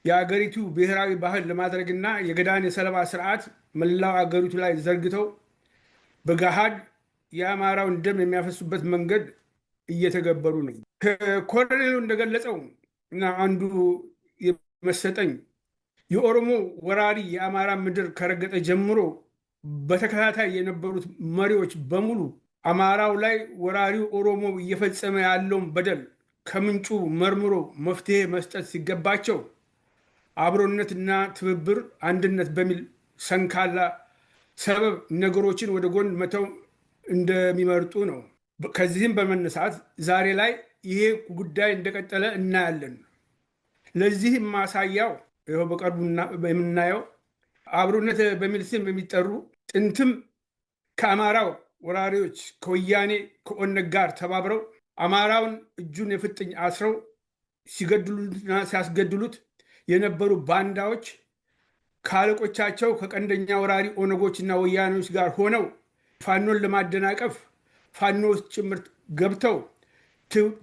የአገሪቱ ብሔራዊ ባህል ለማድረግና የገዳን የሰለባ ስርዓት መላው አገሪቱ ላይ ዘርግተው በገሃድ የአማራውን ደም የሚያፈሱበት መንገድ እየተገበሩ ነው። ከኮሎኔሉ እንደገለጸው እና አንዱ የመሰጠኝ የኦሮሞ ወራሪ የአማራ ምድር ከረገጠ ጀምሮ በተከታታይ የነበሩት መሪዎች በሙሉ አማራው ላይ ወራሪው ኦሮሞ እየፈጸመ ያለውን በደል ከምንጩ መርምሮ መፍትሄ መስጠት ሲገባቸው አብሮነትና ትብብር፣ አንድነት በሚል ሰንካላ ሰበብ ነገሮችን ወደ ጎን መተው እንደሚመርጡ ነው። ከዚህም በመነሳት ዛሬ ላይ ይሄ ጉዳይ እንደቀጠለ እናያለን። ለዚህም ማሳያው ይኸው በቅርቡ የምናየው አብሮነት በሚል ስም የሚጠሩ ጥንትም ከአማራው ወራሪዎች ከወያኔ ከኦነግ ጋር ተባብረው አማራውን እጁን የፍጥኝ አስረው ሲገድሉትና ሲያስገድሉት የነበሩ ባንዳዎች ከአለቆቻቸው ከቀንደኛ ወራሪ ኦነጎችና ወያኔዎች ጋር ሆነው ፋኖን ለማደናቀፍ ፋኖስ ጭምር ገብተው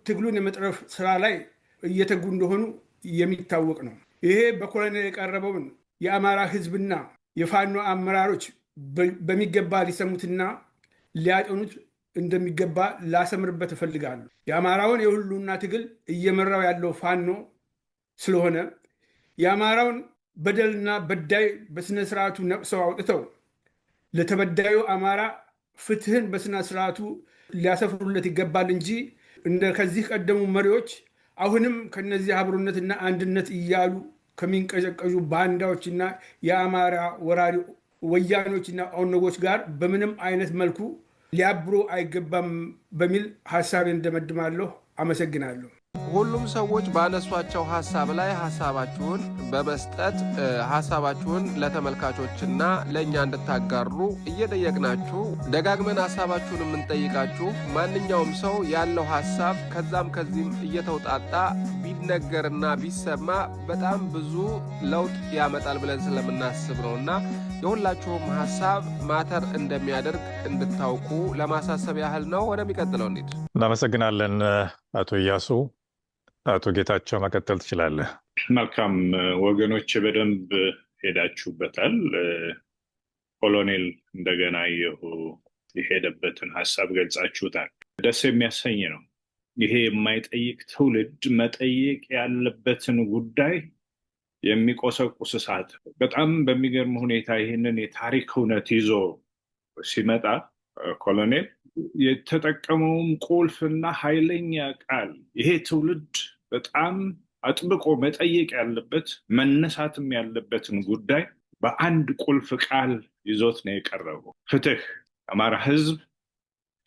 ትግሉን የመጥረፍ ስራ ላይ እየተጉ እንደሆኑ የሚታወቅ ነው። ይሄ በኮሎኔል የቀረበውን የአማራ ሕዝብና የፋኖ አመራሮች በሚገባ ሊሰሙትና ሊያጠኑት እንደሚገባ ላሰምርበት እፈልጋለሁ። የአማራውን የሁሉና ትግል እየመራው ያለው ፋኖ ስለሆነ የአማራውን በደልና በዳይ በስነ ስርዓቱ ነቅሰው አውጥተው ለተበዳዩ አማራ ፍትህን በስነ ስርዓቱ ሊያሰፍሩለት ይገባል እንጂ እንደ ከዚህ ቀደሙ መሪዎች አሁንም ከነዚህ አብሮነትና አንድነት እያሉ ከሚንቀዠቀዡ ባንዳዎችና የአማራ ወራሪ ወያኖችና ኦነጎች ጋር በምንም አይነት መልኩ ሊያብሩ አይገባም በሚል ሐሳቤን እንደመድማለሁ። አመሰግናለሁ። ሁሉም ሰዎች ባነሷቸው ሀሳብ ላይ ሀሳባችሁን በመስጠት ሀሳባችሁን ለተመልካቾችና ለእኛ እንድታጋሩ እየጠየቅናችሁ ደጋግመን ሀሳባችሁን የምንጠይቃችሁ ማንኛውም ሰው ያለው ሀሳብ ከዛም ከዚህም እየተውጣጣ ቢነገርና ቢሰማ በጣም ብዙ ለውጥ ያመጣል ብለን ስለምናስብ ነውና የሁላችሁም ሀሳብ ማተር እንደሚያደርግ እንድታውቁ ለማሳሰብ ያህል ነው። ወደሚቀጥለው እንሂድ። እናመሰግናለን አቶ ኢያሱ። አቶ ጌታቸው መቀጠል ትችላለህ። መልካም ወገኖች፣ በደንብ ሄዳችሁበታል። ኮሎኔል እንደገና የሄደበትን ሀሳብ ገልጻችሁታል። ደስ የሚያሰኝ ነው። ይሄ የማይጠይቅ ትውልድ መጠየቅ ያለበትን ጉዳይ የሚቆሰቁስ እሳት። በጣም በሚገርም ሁኔታ ይህንን የታሪክ እውነት ይዞ ሲመጣ ኮሎኔል የተጠቀመውም ቁልፍና ኃይለኛ ቃል ይሄ ትውልድ በጣም አጥብቆ መጠየቅ ያለበት መነሳትም ያለበትን ጉዳይ በአንድ ቁልፍ ቃል ይዞት ነው የቀረበው። ፍትህ። አማራ ህዝብ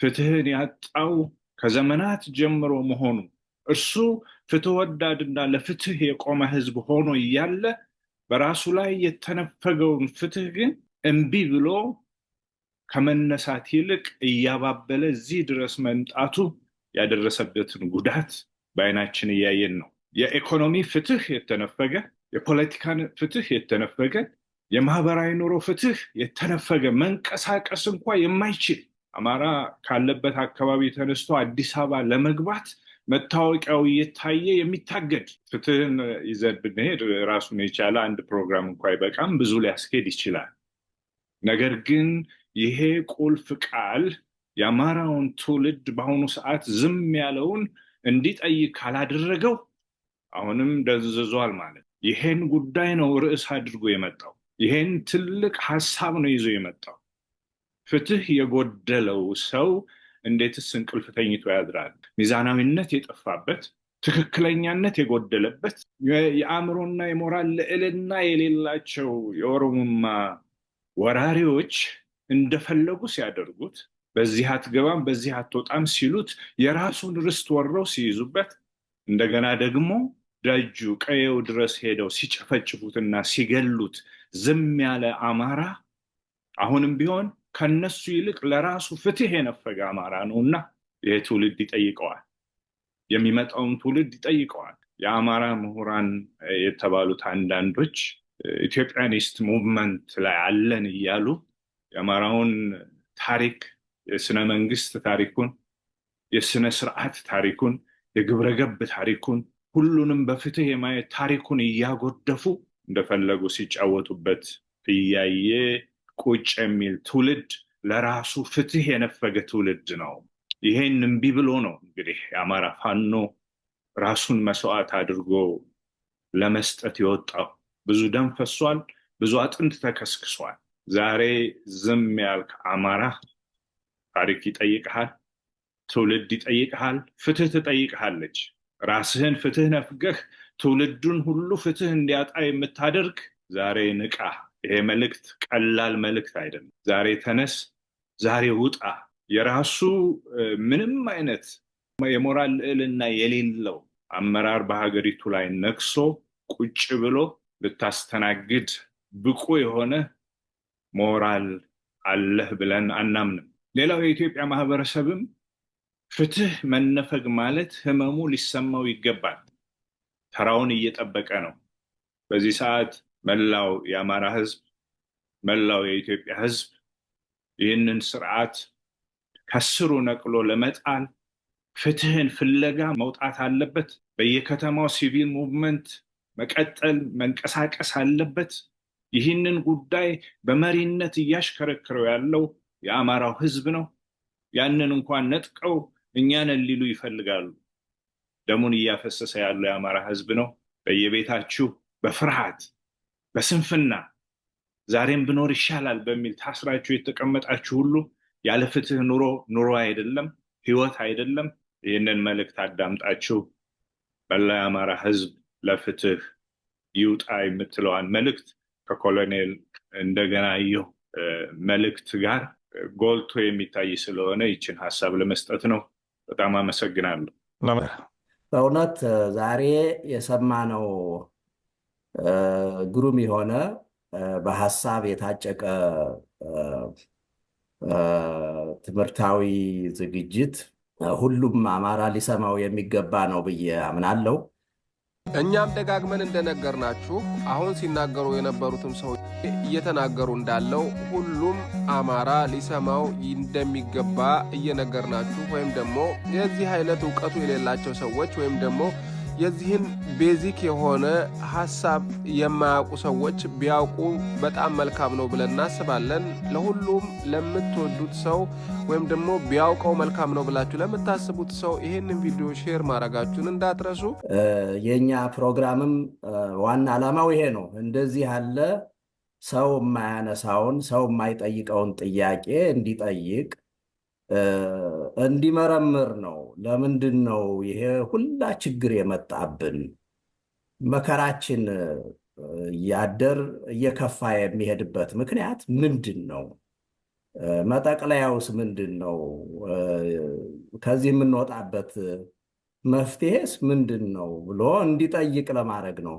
ፍትህን ያጣው ከዘመናት ጀምሮ መሆኑ እርሱ ፍትህ ወዳድና ለፍትህ የቆመ ህዝብ ሆኖ እያለ በራሱ ላይ የተነፈገውን ፍትህ ግን እምቢ ብሎ ከመነሳት ይልቅ እያባበለ እዚህ ድረስ መምጣቱ ያደረሰበትን ጉዳት በዓይናችን እያየን ነው። የኢኮኖሚ ፍትህ የተነፈገ፣ የፖለቲካን ፍትህ የተነፈገ፣ የማህበራዊ ኑሮ ፍትህ የተነፈገ፣ መንቀሳቀስ እንኳ የማይችል አማራ ካለበት አካባቢ ተነስቶ አዲስ አበባ ለመግባት መታወቂያው እየታየ የሚታገድ ፍትህን ይዘን ብንሄድ ራሱን የቻለ አንድ ፕሮግራም እንኳ አይበቃም፣ ብዙ ሊያስኬድ ይችላል። ነገር ግን ይሄ ቁልፍ ቃል የአማራውን ትውልድ በአሁኑ ሰዓት ዝም ያለውን እንዲጠይቅ ካላደረገው አሁንም ደንዝዟል ማለት። ይሄን ጉዳይ ነው ርዕስ አድርጎ የመጣው። ይሄን ትልቅ ሀሳብ ነው ይዞ የመጣው። ፍትህ የጎደለው ሰው እንዴትስ እንቅልፍ ተኝቶ ያድራል? ሚዛናዊነት የጠፋበት፣ ትክክለኛነት የጎደለበት፣ የአእምሮና የሞራል ልዕልና የሌላቸው የኦሮሞማ ወራሪዎች እንደፈለጉ ሲያደርጉት፣ በዚህ አትገባም በዚህ አትወጣም ሲሉት፣ የራሱን ርስት ወረው ሲይዙበት፣ እንደገና ደግሞ ደጁ ቀየው ድረስ ሄደው ሲጨፈጭፉትና ሲገሉት ዝም ያለ አማራ አሁንም ቢሆን ከነሱ ይልቅ ለራሱ ፍትህ የነፈገ አማራ ነውና ይሄ ትውልድ ይጠይቀዋል። የሚመጣውን ትውልድ ይጠይቀዋል። የአማራ ምሁራን የተባሉት አንዳንዶች ኢትዮጵያኒስት ሙቭመንት ላይ አለን እያሉ የአማራውን ታሪክ፣ የስነ መንግስት ታሪኩን፣ የስነ ስርዓት ታሪኩን፣ የግብረ ገብ ታሪኩን፣ ሁሉንም በፍትህ የማየት ታሪኩን እያጎደፉ እንደፈለጉ ሲጫወቱበት እያየ ቁጭ የሚል ትውልድ ለራሱ ፍትህ የነፈገ ትውልድ ነው። ይሄን እምቢ ብሎ ነው እንግዲህ የአማራ ፋኖ ራሱን መስዋዕት አድርጎ ለመስጠት የወጣው። ብዙ ደም ፈሷል፣ ብዙ አጥንት ተከስክሷል። ዛሬ ዝም ያልክ አማራ ታሪክ ይጠይቅሃል፣ ትውልድ ይጠይቅሃል፣ ፍትህ ትጠይቅሃለች። ራስህን ፍትህ ነፍገህ ትውልዱን ሁሉ ፍትህ እንዲያጣ የምታደርግ ዛሬ ንቃ። ይሄ መልእክት ቀላል መልእክት አይደለም። ዛሬ ተነስ፣ ዛሬ ውጣ። የራሱ ምንም አይነት የሞራል ልዕልና የሌለው አመራር በሀገሪቱ ላይ ነክሶ ቁጭ ብሎ ልታስተናግድ ብቁ የሆነ ሞራል አለህ ብለን አናምንም። ሌላው የኢትዮጵያ ማህበረሰብም ፍትህ መነፈግ ማለት ህመሙ ሊሰማው ይገባል። ተራውን እየጠበቀ ነው። በዚህ ሰዓት መላው የአማራ ህዝብ፣ መላው የኢትዮጵያ ህዝብ ይህንን ስርዓት ከስሩ ነቅሎ ለመጣል ፍትህን ፍለጋ መውጣት አለበት። በየከተማው ሲቪል ሙቭመንት መቀጠል፣ መንቀሳቀስ አለበት። ይህንን ጉዳይ በመሪነት እያሽከረከረው ያለው የአማራው ህዝብ ነው። ያንን እንኳን ነጥቀው እኛንን ሊሉ ይፈልጋሉ። ደሙን እያፈሰሰ ያለው የአማራ ህዝብ ነው። በየቤታችሁ በፍርሃት በስንፍና ዛሬም ብኖር ይሻላል በሚል ታስራችሁ የተቀመጣችሁ ሁሉ ያለ ፍትህ ኑሮ አይደለም፣ ህይወት አይደለም። ይህንን መልእክት አዳምጣችሁ መላው የአማራ ህዝብ ለፍትህ ይውጣ የምትለዋን መልእክት ከኮሎኔል እንደገናየሁ መልእክት ጋር ጎልቶ የሚታይ ስለሆነ ይችን ሀሳብ ለመስጠት ነው። በጣም አመሰግናለሁ። በእውነት ዛሬ የሰማነው ግሩም የሆነ በሀሳብ የታጨቀ ትምህርታዊ ዝግጅት ሁሉም አማራ ሊሰማው የሚገባ ነው ብዬ አምናለሁ። እኛም ደጋግመን እንደነገርናችሁ አሁን ሲናገሩ የነበሩትም ሰዎች እየተናገሩ እንዳለው ሁሉም አማራ ሊሰማው እንደሚገባ እየነገርናችሁ ወይም ደግሞ የዚህ አይነት ዕውቀቱ የሌላቸው ሰዎች ወይም ደግሞ የዚህን ቤዚክ የሆነ ሐሳብ የማያውቁ ሰዎች ቢያውቁ በጣም መልካም ነው ብለን እናስባለን። ለሁሉም ለምትወዱት ሰው ወይም ደግሞ ቢያውቀው መልካም ነው ብላችሁ ለምታስቡት ሰው ይህንን ቪዲዮ ሼር ማድረጋችሁን እንዳትረሱ። የኛ ፕሮግራምም ዋና ዓላማው ይሄ ነው። እንደዚህ ያለ ሰው የማያነሳውን ሰው የማይጠይቀውን ጥያቄ እንዲጠይቅ እንዲመረምር ነው። ለምንድን ነው ይሄ ሁላ ችግር የመጣብን? መከራችን እያደር እየከፋ የሚሄድበት ምክንያት ምንድን ነው? መጠቅለያውስ ምንድን ነው? ከዚህ የምንወጣበት መፍትሄስ ምንድን ነው ብሎ እንዲጠይቅ ለማድረግ ነው።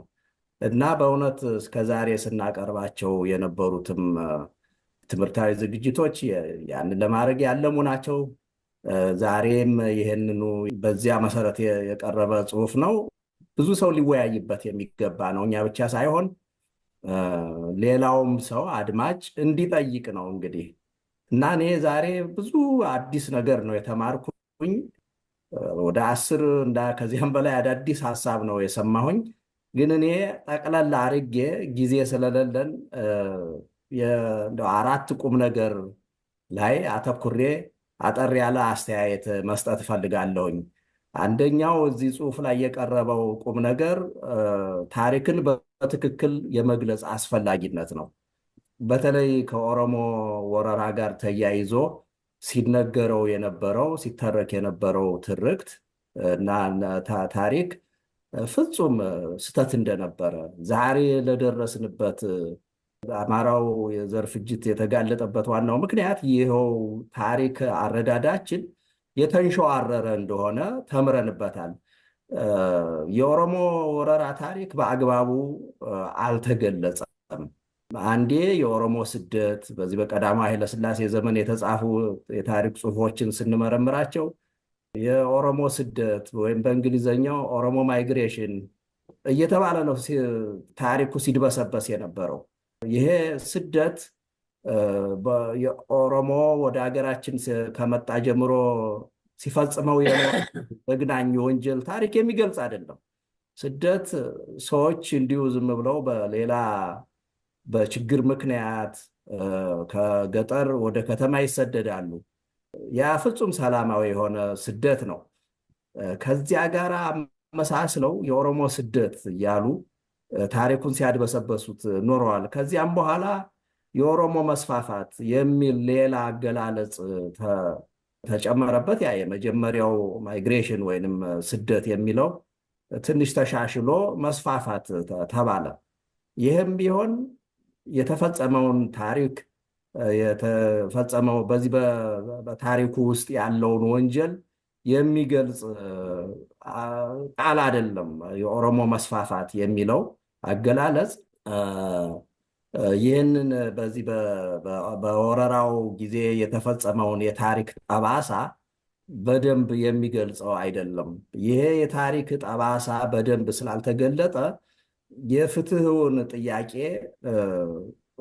እና በእውነት እስከዛሬ ስናቀርባቸው የነበሩትም ትምህርታዊ ዝግጅቶች ያንን ለማድረግ ያለሙ ናቸው። ዛሬም ይህንኑ በዚያ መሰረት የቀረበ ጽሁፍ ነው። ብዙ ሰው ሊወያይበት የሚገባ ነው። እኛ ብቻ ሳይሆን ሌላውም ሰው አድማጭ እንዲጠይቅ ነው እንግዲህ። እና እኔ ዛሬ ብዙ አዲስ ነገር ነው የተማርኩኝ። ወደ 10 ከዚያም በላይ አዳዲስ ሀሳብ ነው የሰማሁኝ። ግን እኔ ጠቅለል አድርጌ ጊዜ ስለሌለን 4 ቁም ነገር ላይ አተኩሬ አጠር ያለ አስተያየት መስጠት እፈልጋለሁኝ። አንደኛው እዚህ ጽሁፍ ላይ የቀረበው ቁም ነገር ታሪክን በትክክል የመግለጽ አስፈላጊነት ነው። በተለይ ከኦሮሞ ወረራ ጋር ተያይዞ ሲነገረው የነበረው ሲተረክ የነበረው ትርክት እና ታሪክ ፍጹም ስተት እንደነበረ ዛሬ ለደረስንበት አማራው የዘር ፍጅት የተጋለጠበት ዋናው ምክንያት ይኸው ታሪክ አረዳዳችን የተንሸዋረረ እንደሆነ ተምረንበታል። የኦሮሞ ወረራ ታሪክ በአግባቡ አልተገለጸም። አንዴ የኦሮሞ ስደት በዚህ በቀዳማዊ ኃይለሥላሴ ዘመን የተጻፉ የታሪክ ጽሑፎችን ስንመረምራቸው የኦሮሞ ስደት ወይም በእንግሊዝኛው ኦሮሞ ማይግሬሽን እየተባለ ነው ታሪኩ ሲድበሰበስ የነበረው። ይሄ ስደት የኦሮሞ ወደ ሀገራችን ከመጣ ጀምሮ ሲፈጽመው የግናኝ ወንጀል ታሪክ የሚገልጽ አይደለም። ስደት ሰዎች እንዲሁ ዝም ብለው በሌላ በችግር ምክንያት ከገጠር ወደ ከተማ ይሰደዳሉ። ያ ፍጹም ሰላማዊ የሆነ ስደት ነው። ከዚያ ጋር አመሳስለው የኦሮሞ ስደት እያሉ ታሪኩን ሲያድበሰበሱት ኖረዋል። ከዚያም በኋላ የኦሮሞ መስፋፋት የሚል ሌላ አገላለጽ ተጨመረበት። ያ የመጀመሪያው ማይግሬሽን ወይንም ስደት የሚለው ትንሽ ተሻሽሎ መስፋፋት ተባለ። ይህም ቢሆን የተፈጸመውን ታሪክ የተፈጸመው በዚህ በታሪኩ ውስጥ ያለውን ወንጀል የሚገልጽ ቃል አይደለም። የኦሮሞ መስፋፋት የሚለው አገላለጽ ይህንን በዚህ በወረራው ጊዜ የተፈጸመውን የታሪክ ጠባሳ በደንብ የሚገልጸው አይደለም። ይሄ የታሪክ ጠባሳ በደንብ ስላልተገለጠ የፍትህውን ጥያቄ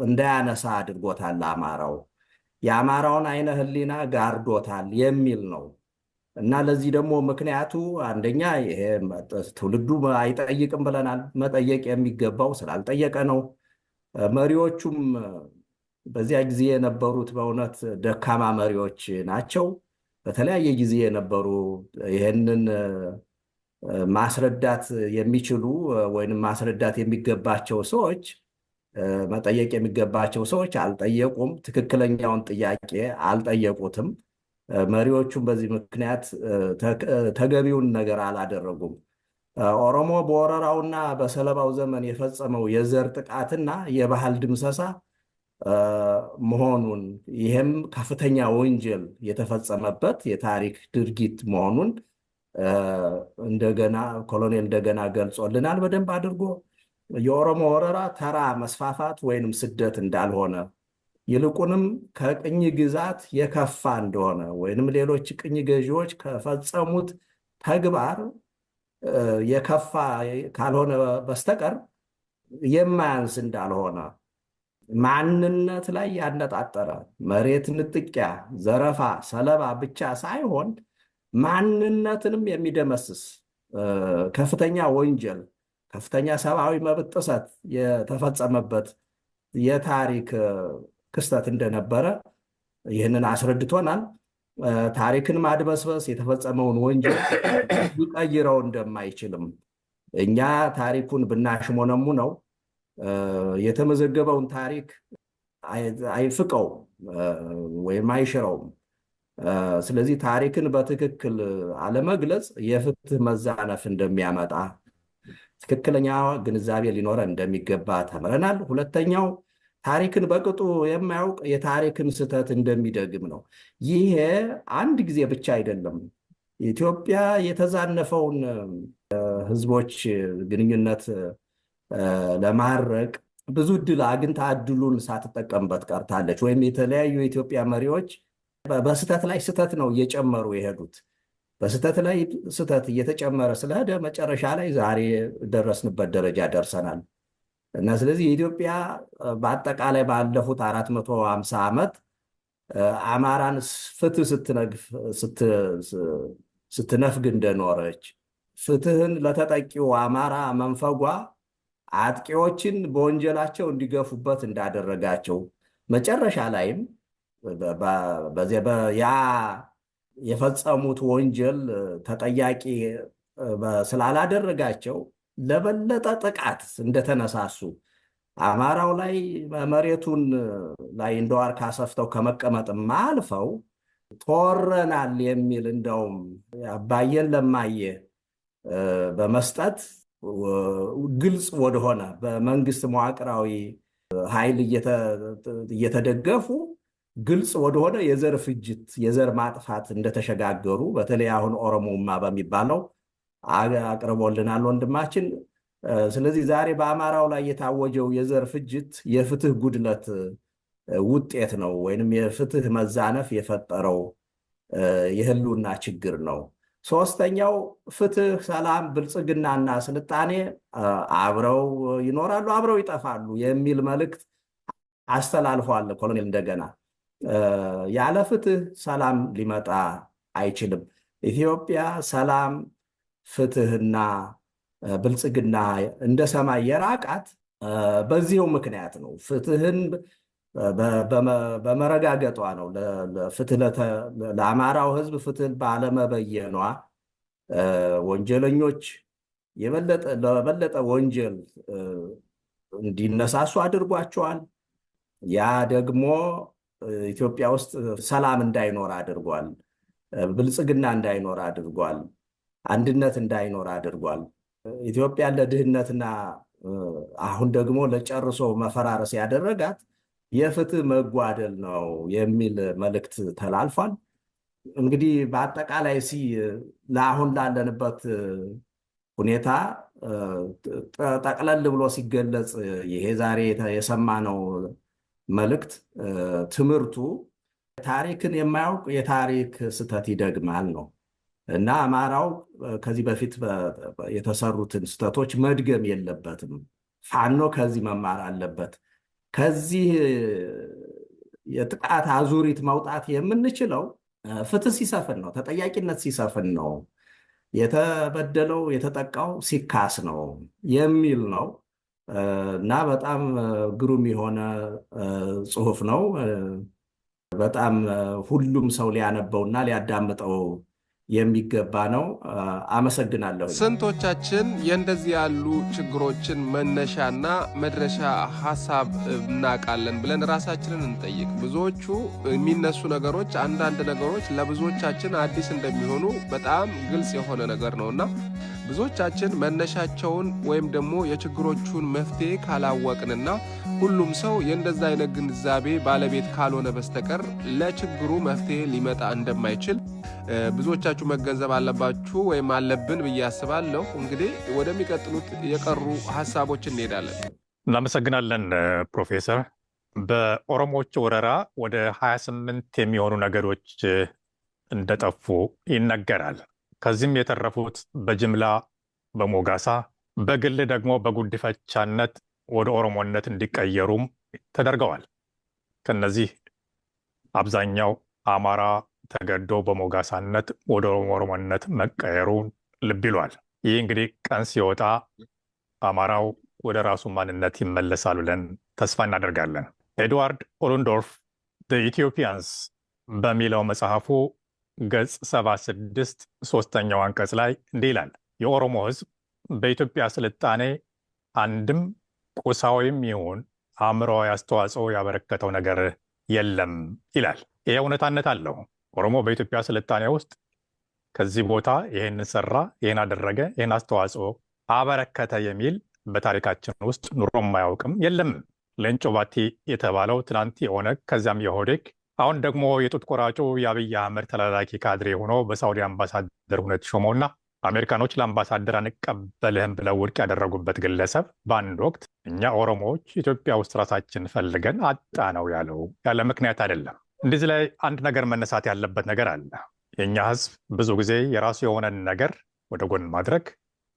እንዳያነሳ አድርጎታል። አማራው የአማራውን አይነ ህሊና ጋርዶታል የሚል ነው። እና ለዚህ ደግሞ ምክንያቱ አንደኛ ይሄ ትውልዱ አይጠይቅም ብለናል። መጠየቅ የሚገባው ስላልጠየቀ ነው። መሪዎቹም በዚያ ጊዜ የነበሩት በእውነት ደካማ መሪዎች ናቸው። በተለያየ ጊዜ የነበሩ ይህንን ማስረዳት የሚችሉ ወይንም ማስረዳት የሚገባቸው ሰዎች መጠየቅ የሚገባቸው ሰዎች አልጠየቁም። ትክክለኛውን ጥያቄ አልጠየቁትም። መሪዎቹም በዚህ ምክንያት ተገቢውን ነገር አላደረጉም። ኦሮሞ በወረራውና በሰለባው ዘመን የፈጸመው የዘር ጥቃትና የባህል ድምሰሳ መሆኑን ይህም ከፍተኛ ወንጀል የተፈጸመበት የታሪክ ድርጊት መሆኑን እንደገና ኮሎኔል እንደገና ገልጾልናል በደንብ አድርጎ። የኦሮሞ ወረራ ተራ መስፋፋት ወይንም ስደት እንዳልሆነ ይልቁንም ከቅኝ ግዛት የከፋ እንደሆነ ወይንም ሌሎች ቅኝ ገዢዎች ከፈጸሙት ተግባር የከፋ ካልሆነ በስተቀር የማያንስ እንዳልሆነ፣ ማንነት ላይ ያነጣጠረ መሬት ንጥቂያ፣ ዘረፋ፣ ሰለባ ብቻ ሳይሆን ማንነትንም የሚደመስስ ከፍተኛ ወንጀል፣ ከፍተኛ ሰብአዊ መብት ጥሰት የተፈጸመበት የታሪክ ክስተት እንደነበረ ይህንን አስረድቶናል። ታሪክን ማድበስበስ የተፈጸመውን ወንጀል ሊቀይረው እንደማይችልም እኛ ታሪኩን ብናሽሞነሙ ነው የተመዘገበውን ታሪክ አይፍቀውም ወይም አይሽረውም። ስለዚህ ታሪክን በትክክል አለመግለጽ የፍትህ መዛነፍ እንደሚያመጣ ትክክለኛ ግንዛቤ ሊኖረን እንደሚገባ ተምረናል። ሁለተኛው ታሪክን በቅጡ የማያውቅ የታሪክን ስህተት እንደሚደግም ነው። ይሄ አንድ ጊዜ ብቻ አይደለም። ኢትዮጵያ የተዛነፈውን ህዝቦች ግንኙነት ለማድረቅ ብዙ እድል አግኝታ እድሉን ሳትጠቀምበት ቀርታለች። ወይም የተለያዩ የኢትዮጵያ መሪዎች በስህተት ላይ ስህተት ነው እየጨመሩ የሄዱት። በስህተት ላይ ስህተት እየተጨመረ ስለሄደ መጨረሻ ላይ ዛሬ ደረስንበት ደረጃ ደርሰናል እና ስለዚህ የኢትዮጵያ በአጠቃላይ ባለፉት 450 ዓመት አማራን ፍትህ ስትነፍግ እንደኖረች፣ ፍትህን ለተጠቂው አማራ መንፈጓ አጥቂዎችን በወንጀላቸው እንዲገፉበት እንዳደረጋቸው፣ መጨረሻ ላይም ያ የፈጸሙት ወንጀል ተጠያቂ ስላላደረጋቸው ለበለጠ ጥቃት እንደተነሳሱ፣ አማራው ላይ መሬቱን ላይ እንደ ዋርካ ሰፍተው ከመቀመጥም አልፈው ተወረናል የሚል እንደውም አባየን ለማየ በመስጠት ግልጽ ወደሆነ በመንግስት መዋቅራዊ ኃይል እየተደገፉ ግልጽ ወደሆነ የዘር ፍጅት፣ የዘር ማጥፋት እንደተሸጋገሩ በተለይ አሁን ኦሮሞማ በሚባለው አቅርቦልናል ወንድማችን። ስለዚህ ዛሬ በአማራው ላይ የታወጀው የዘር ፍጅት የፍትህ ጉድለት ውጤት ነው፣ ወይንም የፍትህ መዛነፍ የፈጠረው የህልውና ችግር ነው። ሶስተኛው ፍትህ፣ ሰላም፣ ብልጽግናና ስልጣኔ አብረው ይኖራሉ፣ አብረው ይጠፋሉ የሚል መልእክት አስተላልፏል ኮሎኔል እንደገና። ያለ ፍትህ ሰላም ሊመጣ አይችልም። ኢትዮጵያ ሰላም፣ ፍትህና ብልጽግና እንደ ሰማይ የራቃት በዚሁ ምክንያት ነው። ፍትህን በመረጋገጧ ነው። ፍትህ ለአማራው ህዝብ ፍትህን ባለመበየኗ ወንጀለኞች ለበለጠ ወንጀል እንዲነሳሱ አድርጓቸዋል። ያ ደግሞ ኢትዮጵያ ውስጥ ሰላም እንዳይኖር አድርጓል። ብልጽግና እንዳይኖር አድርጓል። አንድነት እንዳይኖር አድርጓል። ኢትዮጵያ ለድህነትና አሁን ደግሞ ለጨርሶ መፈራረስ ያደረጋት የፍትህ መጓደል ነው የሚል መልእክት ተላልፏል። እንግዲህ በአጠቃላይ ለአሁን ላለንበት ሁኔታ ጠቅለል ብሎ ሲገለጽ ይሄ ዛሬ የሰማነው መልእክት ትምህርቱ ታሪክን የማያውቅ የታሪክ ስህተት ይደግማል ነው እና አማራው ከዚህ በፊት የተሰሩትን ስህተቶች መድገም የለበትም። ፋኖ ከዚህ መማር አለበት። ከዚህ የጥቃት አዙሪት መውጣት የምንችለው ፍትህ ሲሰፍን ነው፣ ተጠያቂነት ሲሰፍን ነው፣ የተበደለው የተጠቃው ሲካስ ነው የሚል ነው እና በጣም ግሩም የሆነ ጽሁፍ ነው። በጣም ሁሉም ሰው ሊያነበውና ሊያዳምጠው የሚገባ ነው። አመሰግናለሁ። ስንቶቻችን የእንደዚህ ያሉ ችግሮችን መነሻና መድረሻ ሀሳብ እናውቃለን ብለን ራሳችንን እንጠይቅ። ብዙዎቹ የሚነሱ ነገሮች፣ አንዳንድ ነገሮች ለብዙዎቻችን አዲስ እንደሚሆኑ በጣም ግልጽ የሆነ ነገር ነውና ብዙዎቻችን መነሻቸውን ወይም ደግሞ የችግሮቹን መፍትሄ ካላወቅንና ሁሉም ሰው የእንደዛ አይነት ግንዛቤ ባለቤት ካልሆነ በስተቀር ለችግሩ መፍትሄ ሊመጣ እንደማይችል ብዙዎቻችሁ መገንዘብ አለባችሁ ወይም አለብን ብዬ አስባለሁ። እንግዲህ ወደሚቀጥሉት የቀሩ ሀሳቦች እንሄዳለን። እናመሰግናለን ፕሮፌሰር። በኦሮሞዎች ወረራ ወደ 28 የሚሆኑ ነገዶች እንደጠፉ ይነገራል። ከዚህም የተረፉት በጅምላ በሞጋሳ በግል ደግሞ በጉዲፈቻነት ወደ ኦሮሞነት እንዲቀየሩም ተደርገዋል። ከነዚህ አብዛኛው አማራ ተገዶ በሞጋሳነት ወደ ኦሮሞነት መቀየሩን ልብ ይሏል። ይህ እንግዲህ ቀን ሲወጣ አማራው ወደ ራሱ ማንነት ይመለሳል ብለን ተስፋ እናደርጋለን። ኤድዋርድ ኦሉንዶርፍ ኢትዮጵያንስ በሚለው መጽሐፉ ገጽ 76 ሶስተኛው አንቀጽ ላይ እንዲህ ይላል። የኦሮሞ ሕዝብ በኢትዮጵያ ስልጣኔ አንድም ቁሳዊም ይሁን አእምሮዊ አስተዋጽኦ ያበረከተው ነገር የለም ይላል። ይህ እውነታነት አለው። ኦሮሞ በኢትዮጵያ ስልጣኔ ውስጥ ከዚህ ቦታ ይህን ሰራ፣ ይህን አደረገ፣ ይህን አስተዋጽኦ አበረከተ የሚል በታሪካችን ውስጥ ኑሮም አያውቅም፣ የለም። ሌንጮ ባቲ የተባለው ትናንት የኦነግ ከዚያም የኦህዴድ አሁን ደግሞ የጡት ቆራጩ የአብይ አህመድ ተላላኪ ካድሬ ሆኖ በሳውዲ አምባሳደር ሁነት ሾመውና አሜሪካኖች ለአምባሳደር አንቀበልህም ብለው ውድቅ ያደረጉበት ግለሰብ በአንድ ወቅት እኛ ኦሮሞዎች ኢትዮጵያ ውስጥ ራሳችን ፈልገን አጣ ነው ያለው። ያለ ምክንያት አይደለም። እንደዚህ ላይ አንድ ነገር መነሳት ያለበት ነገር አለ። የእኛ ህዝብ ብዙ ጊዜ የራሱ የሆነን ነገር ወደ ጎን ማድረግ፣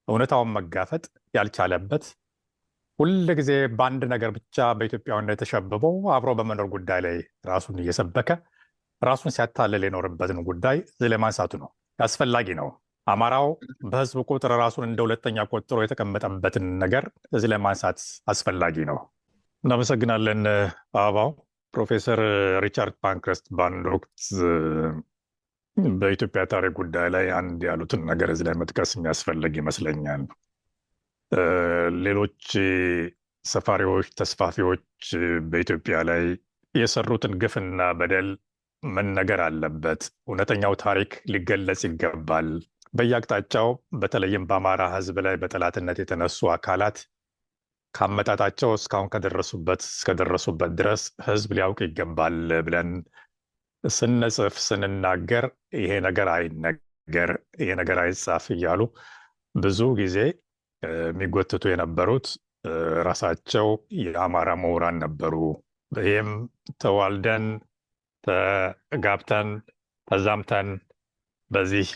እውነታውን መጋፈጥ ያልቻለበት፣ ሁል ጊዜ በአንድ ነገር ብቻ በኢትዮጵያውያን የተሸብበው አብሮ በመኖር ጉዳይ ላይ ራሱን እየሰበከ ራሱን ሲያታልል የኖርበትን ጉዳይ እዚህ ላይ ማንሳቱ ነው አስፈላጊ ነው። አማራው በህዝብ ቁጥር ራሱን እንደ ሁለተኛ ቆጥሮ የተቀመጠበትን ነገር እዚህ ላይ ማንሳት አስፈላጊ ነው። እናመሰግናለን አበባው። ፕሮፌሰር ሪቻርድ ፓንክረስት በአንድ ወቅት በኢትዮጵያ ታሪክ ጉዳይ ላይ አንድ ያሉትን ነገር እዚህ ላይ መጥቀስ የሚያስፈልግ ይመስለኛል። ሌሎች ሰፋሪዎች፣ ተስፋፊዎች በኢትዮጵያ ላይ የሰሩትን ግፍና በደል መነገር አለበት። እውነተኛው ታሪክ ሊገለጽ ይገባል። በየአቅጣጫው በተለይም በአማራ ህዝብ ላይ በጠላትነት የተነሱ አካላት ካመጣጣቸው እስካሁን እስከደረሱበት ድረስ ህዝብ ሊያውቅ ይገባል ብለን ስንጽፍ ስንናገር ይሄ ነገር አይነገር፣ ይሄ ነገር አይጻፍ እያሉ ብዙ ጊዜ የሚጎትቱ የነበሩት ራሳቸው የአማራ ምሁራን ነበሩ። ይህም ተዋልደን ተጋብተን ተዛምተን በዚህ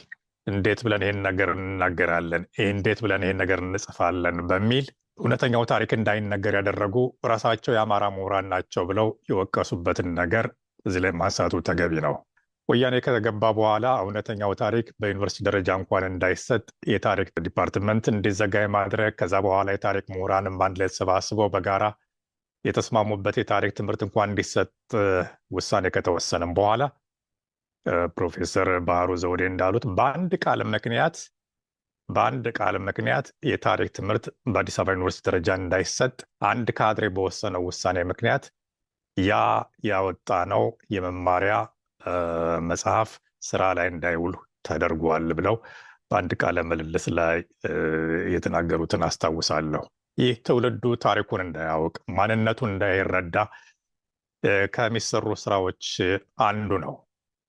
እንዴት ብለን ይህን ነገር እንናገራለን፣ እንዴት ብለን ይህን ነገር እንጽፋለን በሚል እውነተኛው ታሪክ እንዳይነገር ያደረጉ ራሳቸው የአማራ ምሁራን ናቸው ብለው የወቀሱበትን ነገር እዚህ ላይ ማንሳቱ ተገቢ ነው። ወያኔ ከገባ በኋላ እውነተኛው ታሪክ በዩኒቨርሲቲ ደረጃ እንኳን እንዳይሰጥ የታሪክ ዲፓርትመንት እንዲዘጋ ማድረግ፣ ከዛ በኋላ የታሪክ ምሁራንም አንድ ላይ ተሰባስበው በጋራ የተስማሙበት የታሪክ ትምህርት እንኳን እንዲሰጥ ውሳኔ ከተወሰነም በኋላ ፕሮፌሰር ባህሩ ዘውዴ እንዳሉት በአንድ ቃል ምክንያት የታሪክ ትምህርት በአዲስ አበባ ዩኒቨርሲቲ ደረጃ እንዳይሰጥ አንድ ካድሬ በወሰነው ውሳኔ ምክንያት ያ ያወጣ ነው የመማሪያ መጽሐፍ ስራ ላይ እንዳይውል ተደርጓል ብለው በአንድ ቃለ ምልልስ ላይ የተናገሩትን አስታውሳለሁ። ይህ ትውልዱ ታሪኩን እንዳያውቅ ማንነቱን እንዳይረዳ ከሚሰሩ ስራዎች አንዱ ነው።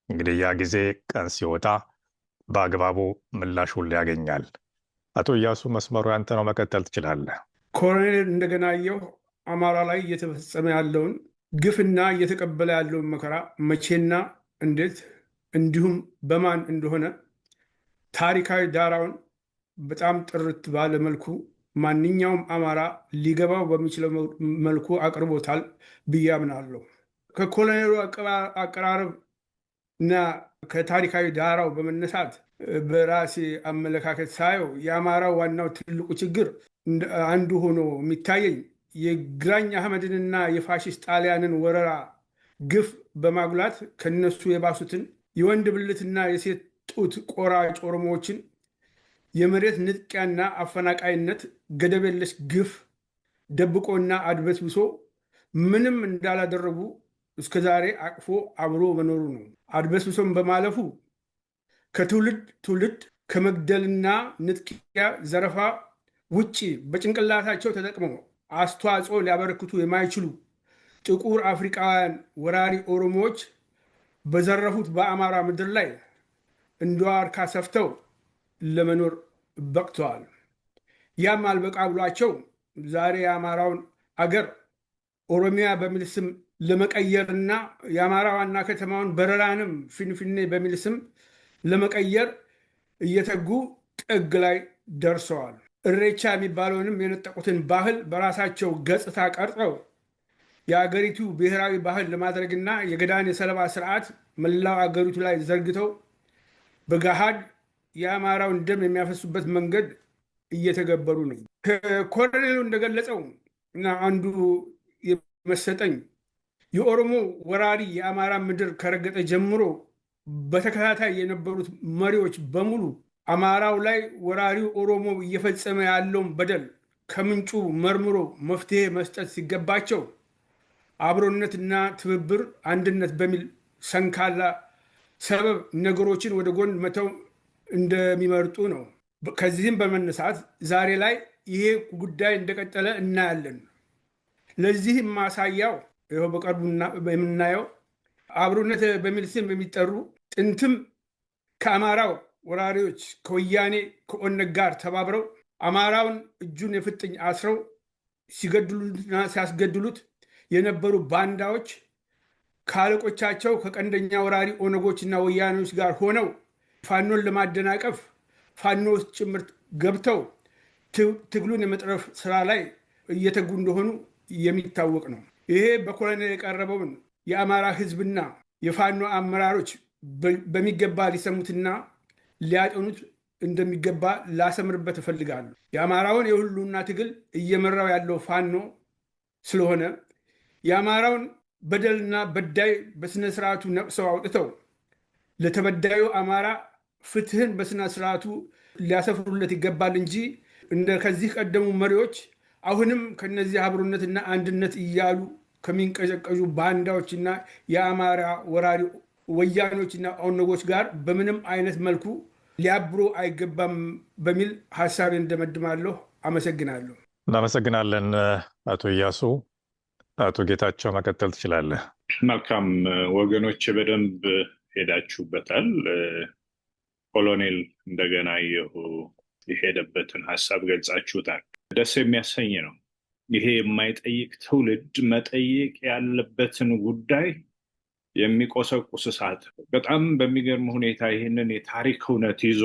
እንግዲህ ያ ጊዜ ቀን ሲወጣ በአግባቡ ምላሹን ያገኛል። አቶ እያሱ መስመሩ ያንተ ነው፣ መቀጠል ትችላለህ። ኮሎኔል እንደገና አየሁ አማራ ላይ እየተፈጸመ ያለውን ግፍና እየተቀበለ ያለውን መከራ መቼና እንዴት እንዲሁም በማን እንደሆነ ታሪካዊ ዳራውን በጣም ጥርት ባለ መልኩ ማንኛውም አማራ ሊገባው በሚችለው መልኩ አቅርቦታል ብዬ አምናለሁ። ከኮሎኔሉ አቀራረብ እና ከታሪካዊ ዳራው በመነሳት በራሴ አመለካከት ሳየው የአማራው ዋናው ትልቁ ችግር አንዱ ሆኖ የሚታየኝ የግራኝ አህመድንና የፋሽስት ጣሊያንን ወረራ ግፍ በማጉላት ከነሱ የባሱትን የወንድ ብልትና የሴት ጡት ቆራጭ ኦሮሞዎችን የመሬት ንጥቂያና አፈናቃይነት ገደብ የለሽ ግፍ ደብቆና አድበስብሶ ምንም እንዳላደረጉ እስከዛሬ አቅፎ አብሮ መኖሩ ነው። አድበስብሶም በማለፉ ከትውልድ ትውልድ ከመግደልና ንጥቂያ ዘረፋ ውጪ በጭንቅላታቸው ተጠቅመው አስተዋጽኦ ሊያበረክቱ የማይችሉ ጥቁር አፍሪካውያን ወራሪ ኦሮሞዎች በዘረፉት በአማራ ምድር ላይ እንደ ዋርካ ሰፍተው ለመኖር በቅተዋል። ያም አልበቃ ብሏቸው ዛሬ የአማራውን አገር ኦሮሚያ በሚል ስም ለመቀየርና የአማራ ዋና ከተማውን በረራንም ፊንፊኔ በሚል ስም ለመቀየር እየተጉ ጥግ ላይ ደርሰዋል። እሬቻ የሚባለውንም የነጠቁትን ባህል በራሳቸው ገጽታ ቀርጸው የአገሪቱ ብሔራዊ ባህል ለማድረግና የገዳን የሰለባ ስርዓት መላው አገሪቱ ላይ ዘርግተው በገሃድ የአማራውን ደም የሚያፈሱበት መንገድ እየተገበሩ ነው። ኮሎኔሉ እንደገለጸው እና አንዱ የመሰጠኝ የኦሮሞ ወራሪ የአማራ ምድር ከረገጠ ጀምሮ በተከታታይ የነበሩት መሪዎች በሙሉ አማራው ላይ ወራሪው ኦሮሞ እየፈጸመ ያለውን በደል ከምንጩ መርምሮ መፍትሄ መስጠት ሲገባቸው አብሮነትና ትብብር፣ አንድነት በሚል ሰንካላ ሰበብ ነገሮችን ወደ ጎን መተው እንደሚመርጡ ነው። ከዚህም በመነሳት ዛሬ ላይ ይሄ ጉዳይ እንደቀጠለ እናያለን። ለዚህም ማሳያው ይኸው በቅርቡ የምናየው አብሮነት በሚል ስም የሚጠሩ ጥንትም ከአማራው ወራሪዎች ከወያኔ ከኦነግ ጋር ተባብረው አማራውን እጁን የፍጥኝ አስረው ሲገድሉትና ሲያስገድሉት የነበሩ ባንዳዎች ከአለቆቻቸው ከቀንደኛ ወራሪ ኦነጎችና ወያኔዎች ጋር ሆነው ፋኖን ለማደናቀፍ ፋኖዎች ጭምር ገብተው ትግሉን የመጥረፍ ስራ ላይ እየተጉ እንደሆኑ የሚታወቅ ነው። ይሄ በኮሎኔል የቀረበውን የአማራ ህዝብና የፋኖ አመራሮች በሚገባ ሊሰሙትና ሊያጠኑት እንደሚገባ ላሰምርበት እፈልጋለሁ። የአማራውን የሁሉና ትግል እየመራው ያለው ፋኖ ስለሆነ የአማራውን በደልና በዳይ በስነ ስርዓቱ ነቅሰው አውጥተው ለተበዳዩ አማራ ፍትህን በስነ ስርዓቱ ሊያሰፍሩለት ይገባል እንጂ እንደ ከዚህ ቀደሙ መሪዎች አሁንም ከነዚህ አብሮነትና አንድነት እያሉ ከሚንቀዠቀዡ ባንዳዎችና የአማራ ወራሪ ወያኔዎችና ኦነጎች ጋር በምንም አይነት መልኩ ሊያብሮ አይገባም በሚል ሀሳብ እንደመድማለሁ። አመሰግናለሁ። እናመሰግናለን አቶ እያሱ። አቶ ጌታቸው መቀጠል ትችላለህ። መልካም ወገኖች፣ በደንብ ሄዳችሁበታል። ኮሎኔል እንደገና የሄደበትን ሀሳብ ገልጻችሁታል። ደስ የሚያሰኝ ነው። ይሄ የማይጠይቅ ትውልድ መጠየቅ ያለበትን ጉዳይ የሚቆሰቁስ እሳት። በጣም በሚገርም ሁኔታ ይህንን የታሪክ እውነት ይዞ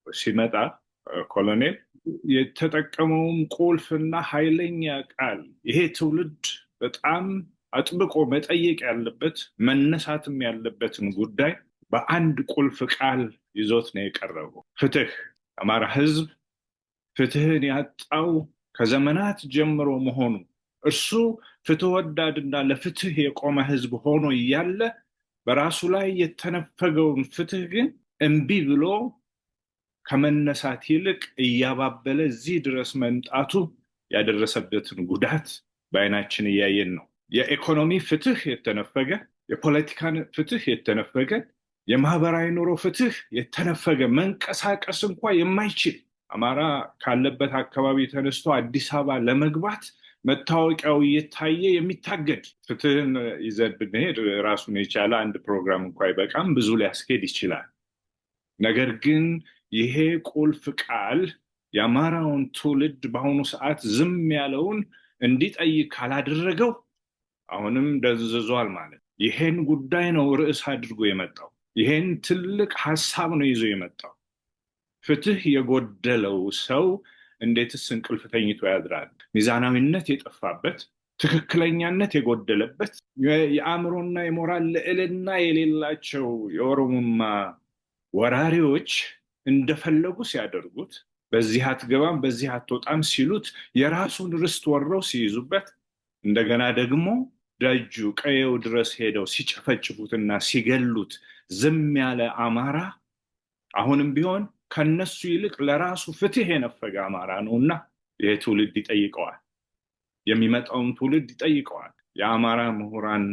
ሲመጣ ኮሎኔል የተጠቀመውም ቁልፍና ኃይለኛ ቃል ይሄ ትውልድ በጣም አጥብቆ መጠየቅ ያለበት መነሳትም ያለበትን ጉዳይ በአንድ ቁልፍ ቃል ይዞት ነው የቀረበው። ፍትህ። አማራ ህዝብ ፍትህን ያጣው ከዘመናት ጀምሮ መሆኑ እርሱ ፍትህ ወዳድና ለፍትህ የቆመ ህዝብ ሆኖ እያለ በራሱ ላይ የተነፈገውን ፍትህ ግን እምቢ ብሎ ከመነሳት ይልቅ እያባበለ እዚህ ድረስ መምጣቱ ያደረሰበትን ጉዳት በዓይናችን እያየን ነው። የኢኮኖሚ ፍትህ የተነፈገ፣ የፖለቲካ ፍትህ የተነፈገ፣ የማህበራዊ ኑሮ ፍትህ የተነፈገ፣ መንቀሳቀስ እንኳ የማይችል አማራ ካለበት አካባቢ ተነስቶ አዲስ አበባ ለመግባት መታወቂያው እየታየ የሚታገድ ፍትህን ይዘን ብንሄድ ራሱን የቻለ አንድ ፕሮግራም እንኳ አይበቃም፣ ብዙ ሊያስኬድ ይችላል። ነገር ግን ይሄ ቁልፍ ቃል የአማራውን ትውልድ በአሁኑ ሰዓት ዝም ያለውን እንዲጠይቅ ካላደረገው አሁንም ደንዝዟል ማለት። ይሄን ጉዳይ ነው ርዕስ አድርጎ የመጣው። ይሄን ትልቅ ሀሳብ ነው ይዞ የመጣው። ፍትህ የጎደለው ሰው እንዴትስ እንቅልፍ ተኝቶ ያድራል? ሚዛናዊነት የጠፋበት፣ ትክክለኛነት የጎደለበት፣ የአእምሮና የሞራል ልዕልና የሌላቸው የኦሮሞማ ወራሪዎች እንደፈለጉ ሲያደርጉት፣ በዚህ አትገባም በዚህ አትወጣም ሲሉት፣ የራሱን ርስት ወረው ሲይዙበት፣ እንደገና ደግሞ ደጁ ቀየው ድረስ ሄደው ሲጨፈጭፉትና ሲገሉት ዝም ያለ አማራ አሁንም ቢሆን ከነሱ ይልቅ ለራሱ ፍትህ የነፈገ አማራ ነውና ይሄ ትውልድ ይጠይቀዋል። የሚመጣውን ትውልድ ይጠይቀዋል። የአማራ ምሁራን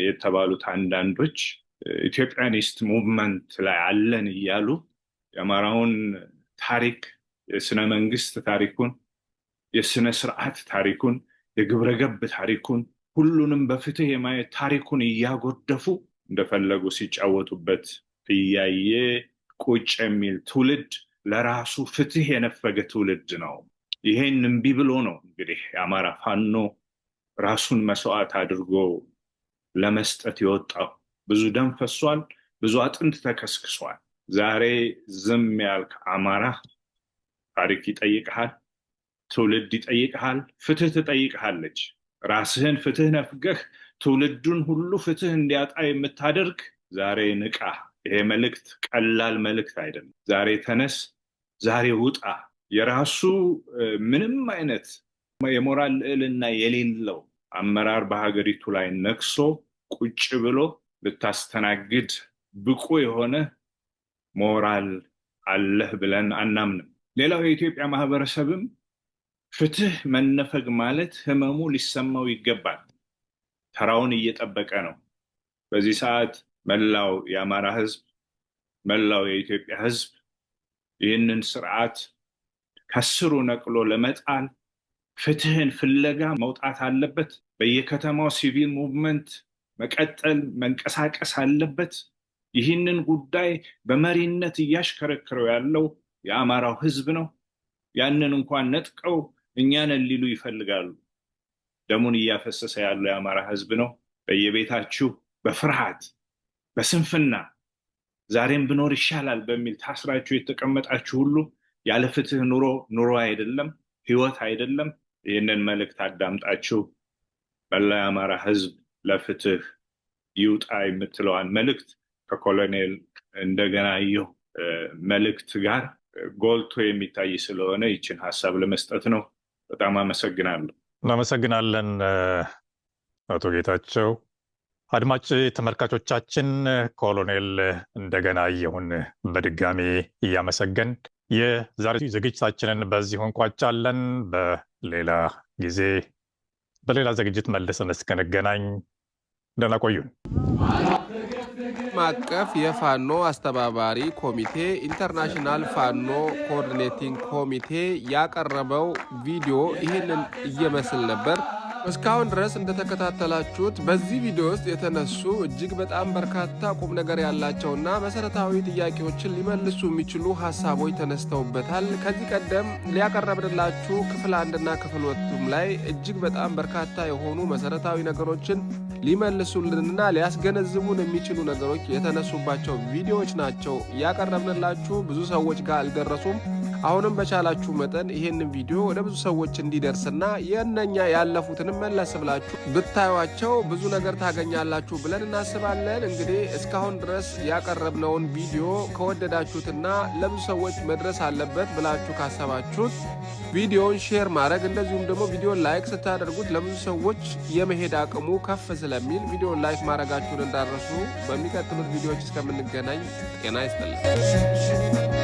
የተባሉት አንዳንዶች ኢትዮጵያኒስት ሙቭመንት ላይ አለን እያሉ የአማራውን ታሪክ፣ የስነ መንግስት ታሪኩን፣ የስነ ስርዓት ታሪኩን፣ የግብረገብ ታሪኩን ሁሉንም በፍትህ የማየት ታሪኩን እያጎደፉ እንደፈለጉ ሲጫወቱበት እያየ ቁጭ የሚል ትውልድ ለራሱ ፍትህ የነፈገ ትውልድ ነው። ይሄን እምቢ ብሎ ነው እንግዲህ የአማራ ፋኖ ራሱን መስዋዕት አድርጎ ለመስጠት የወጣው። ብዙ ደም ፈሷል፣ ብዙ አጥንት ተከስክሷል። ዛሬ ዝም ያልክ አማራ ታሪክ ይጠይቅሃል፣ ትውልድ ይጠይቅሃል፣ ፍትህ ትጠይቅሃለች። ራስህን ፍትህ ነፍገህ ትውልዱን ሁሉ ፍትህ እንዲያጣ የምታደርግ ዛሬ ንቃ። ይሄ መልእክት ቀላል መልእክት አይደለም። ዛሬ ተነስ፣ ዛሬ ውጣ። የራሱ ምንም አይነት የሞራል ልዕልና የሌለው አመራር በሀገሪቱ ላይ ነክሶ ቁጭ ብሎ ልታስተናግድ ብቁ የሆነ ሞራል አለህ ብለን አናምንም። ሌላው የኢትዮጵያ ማህበረሰብም ፍትህ መነፈግ ማለት ህመሙ ሊሰማው ይገባል። ተራውን እየጠበቀ ነው። በዚህ ሰዓት መላው የአማራ ህዝብ፣ መላው የኢትዮጵያ ህዝብ ይህንን ስርዓት ከስሩ ነቅሎ ለመጣል ፍትህን ፍለጋ መውጣት አለበት። በየከተማው ሲቪል ሙቭመንት መቀጠል መንቀሳቀስ አለበት። ይህንን ጉዳይ በመሪነት እያሽከረከረው ያለው የአማራው ህዝብ ነው። ያንን እንኳን ነጥቀው እኛንን ሊሉ ይፈልጋሉ። ደሙን እያፈሰሰ ያለው የአማራ ህዝብ ነው። በየቤታችሁ በፍርሃት በስንፍና ዛሬም ብኖር ይሻላል በሚል ታስራችሁ የተቀመጣችሁ ሁሉ ያለ ፍትህ ኑሮ አይደለም፣ ህይወት አይደለም። ይህንን መልእክት አዳምጣችሁ መላ የአማራ ህዝብ ለፍትህ ይውጣ የምትለዋን መልእክት ከኮሎኔል እንደገናየሁ መልእክት ጋር ጎልቶ የሚታይ ስለሆነ ይችን ሀሳብ ለመስጠት ነው። በጣም አመሰግናለሁ። እናመሰግናለን አቶ ጌታቸው። አድማጭ ተመልካቾቻችን ኮሎኔል እንደገናየሁን በድጋሚ እያመሰገን የዛሬ ዝግጅታችንን በዚሁ እንቋጫለን። በሌላ ጊዜ በሌላ ዝግጅት መልሰን እስክንገናኝ ደህና ቆዩን። አቀፍ የፋኖ አስተባባሪ ኮሚቴ ኢንተርናሽናል ፋኖ ኮኦርዲኔቲንግ ኮሚቴ ያቀረበው ቪዲዮ ይህንን እየመስል ነበር። እስካሁን ድረስ እንደተከታተላችሁት በዚህ ቪዲዮ ውስጥ የተነሱ እጅግ በጣም በርካታ ቁም ነገር ያላቸውና መሰረታዊ ጥያቄዎችን ሊመልሱ የሚችሉ ሀሳቦች ተነስተውበታል። ከዚህ ቀደም ሊያቀረብንላችሁ ክፍል 1 እና ክፍል 2 ላይ እጅግ በጣም በርካታ የሆኑ መሰረታዊ ነገሮችን ሊመልሱልንና ሊያስገነዝቡን የሚችሉ ነገሮች የተነሱባቸው ቪዲዮዎች ናቸው ያቀረብንላችሁ። ብዙ ሰዎች ጋር አልደረሱም። አሁንም በቻላችሁ መጠን ይሄንን ቪዲዮ ወደ ብዙ ሰዎች እንዲደርስና የእነኛ ያለፉትንም መለስ ብላችሁ ብታዩቸው ብዙ ነገር ታገኛላችሁ ብለን እናስባለን። እንግዲህ እስካሁን ድረስ ያቀረብነውን ቪዲዮ ከወደዳችሁትና ለብዙ ሰዎች መድረስ አለበት ብላችሁ ካሰባችሁት ቪዲዮን ሼር ማድረግ፣ እንደዚሁም ደግሞ ቪዲዮን ላይክ ስታደርጉት ለብዙ ሰዎች የመሄድ አቅሙ ከፍ ስለሚል ቪዲዮን ላይክ ማድረጋችሁን እንዳትረሱ። በሚቀጥሉት ቪዲዮዎች እስከምንገናኝ ጤና ይስጥልን።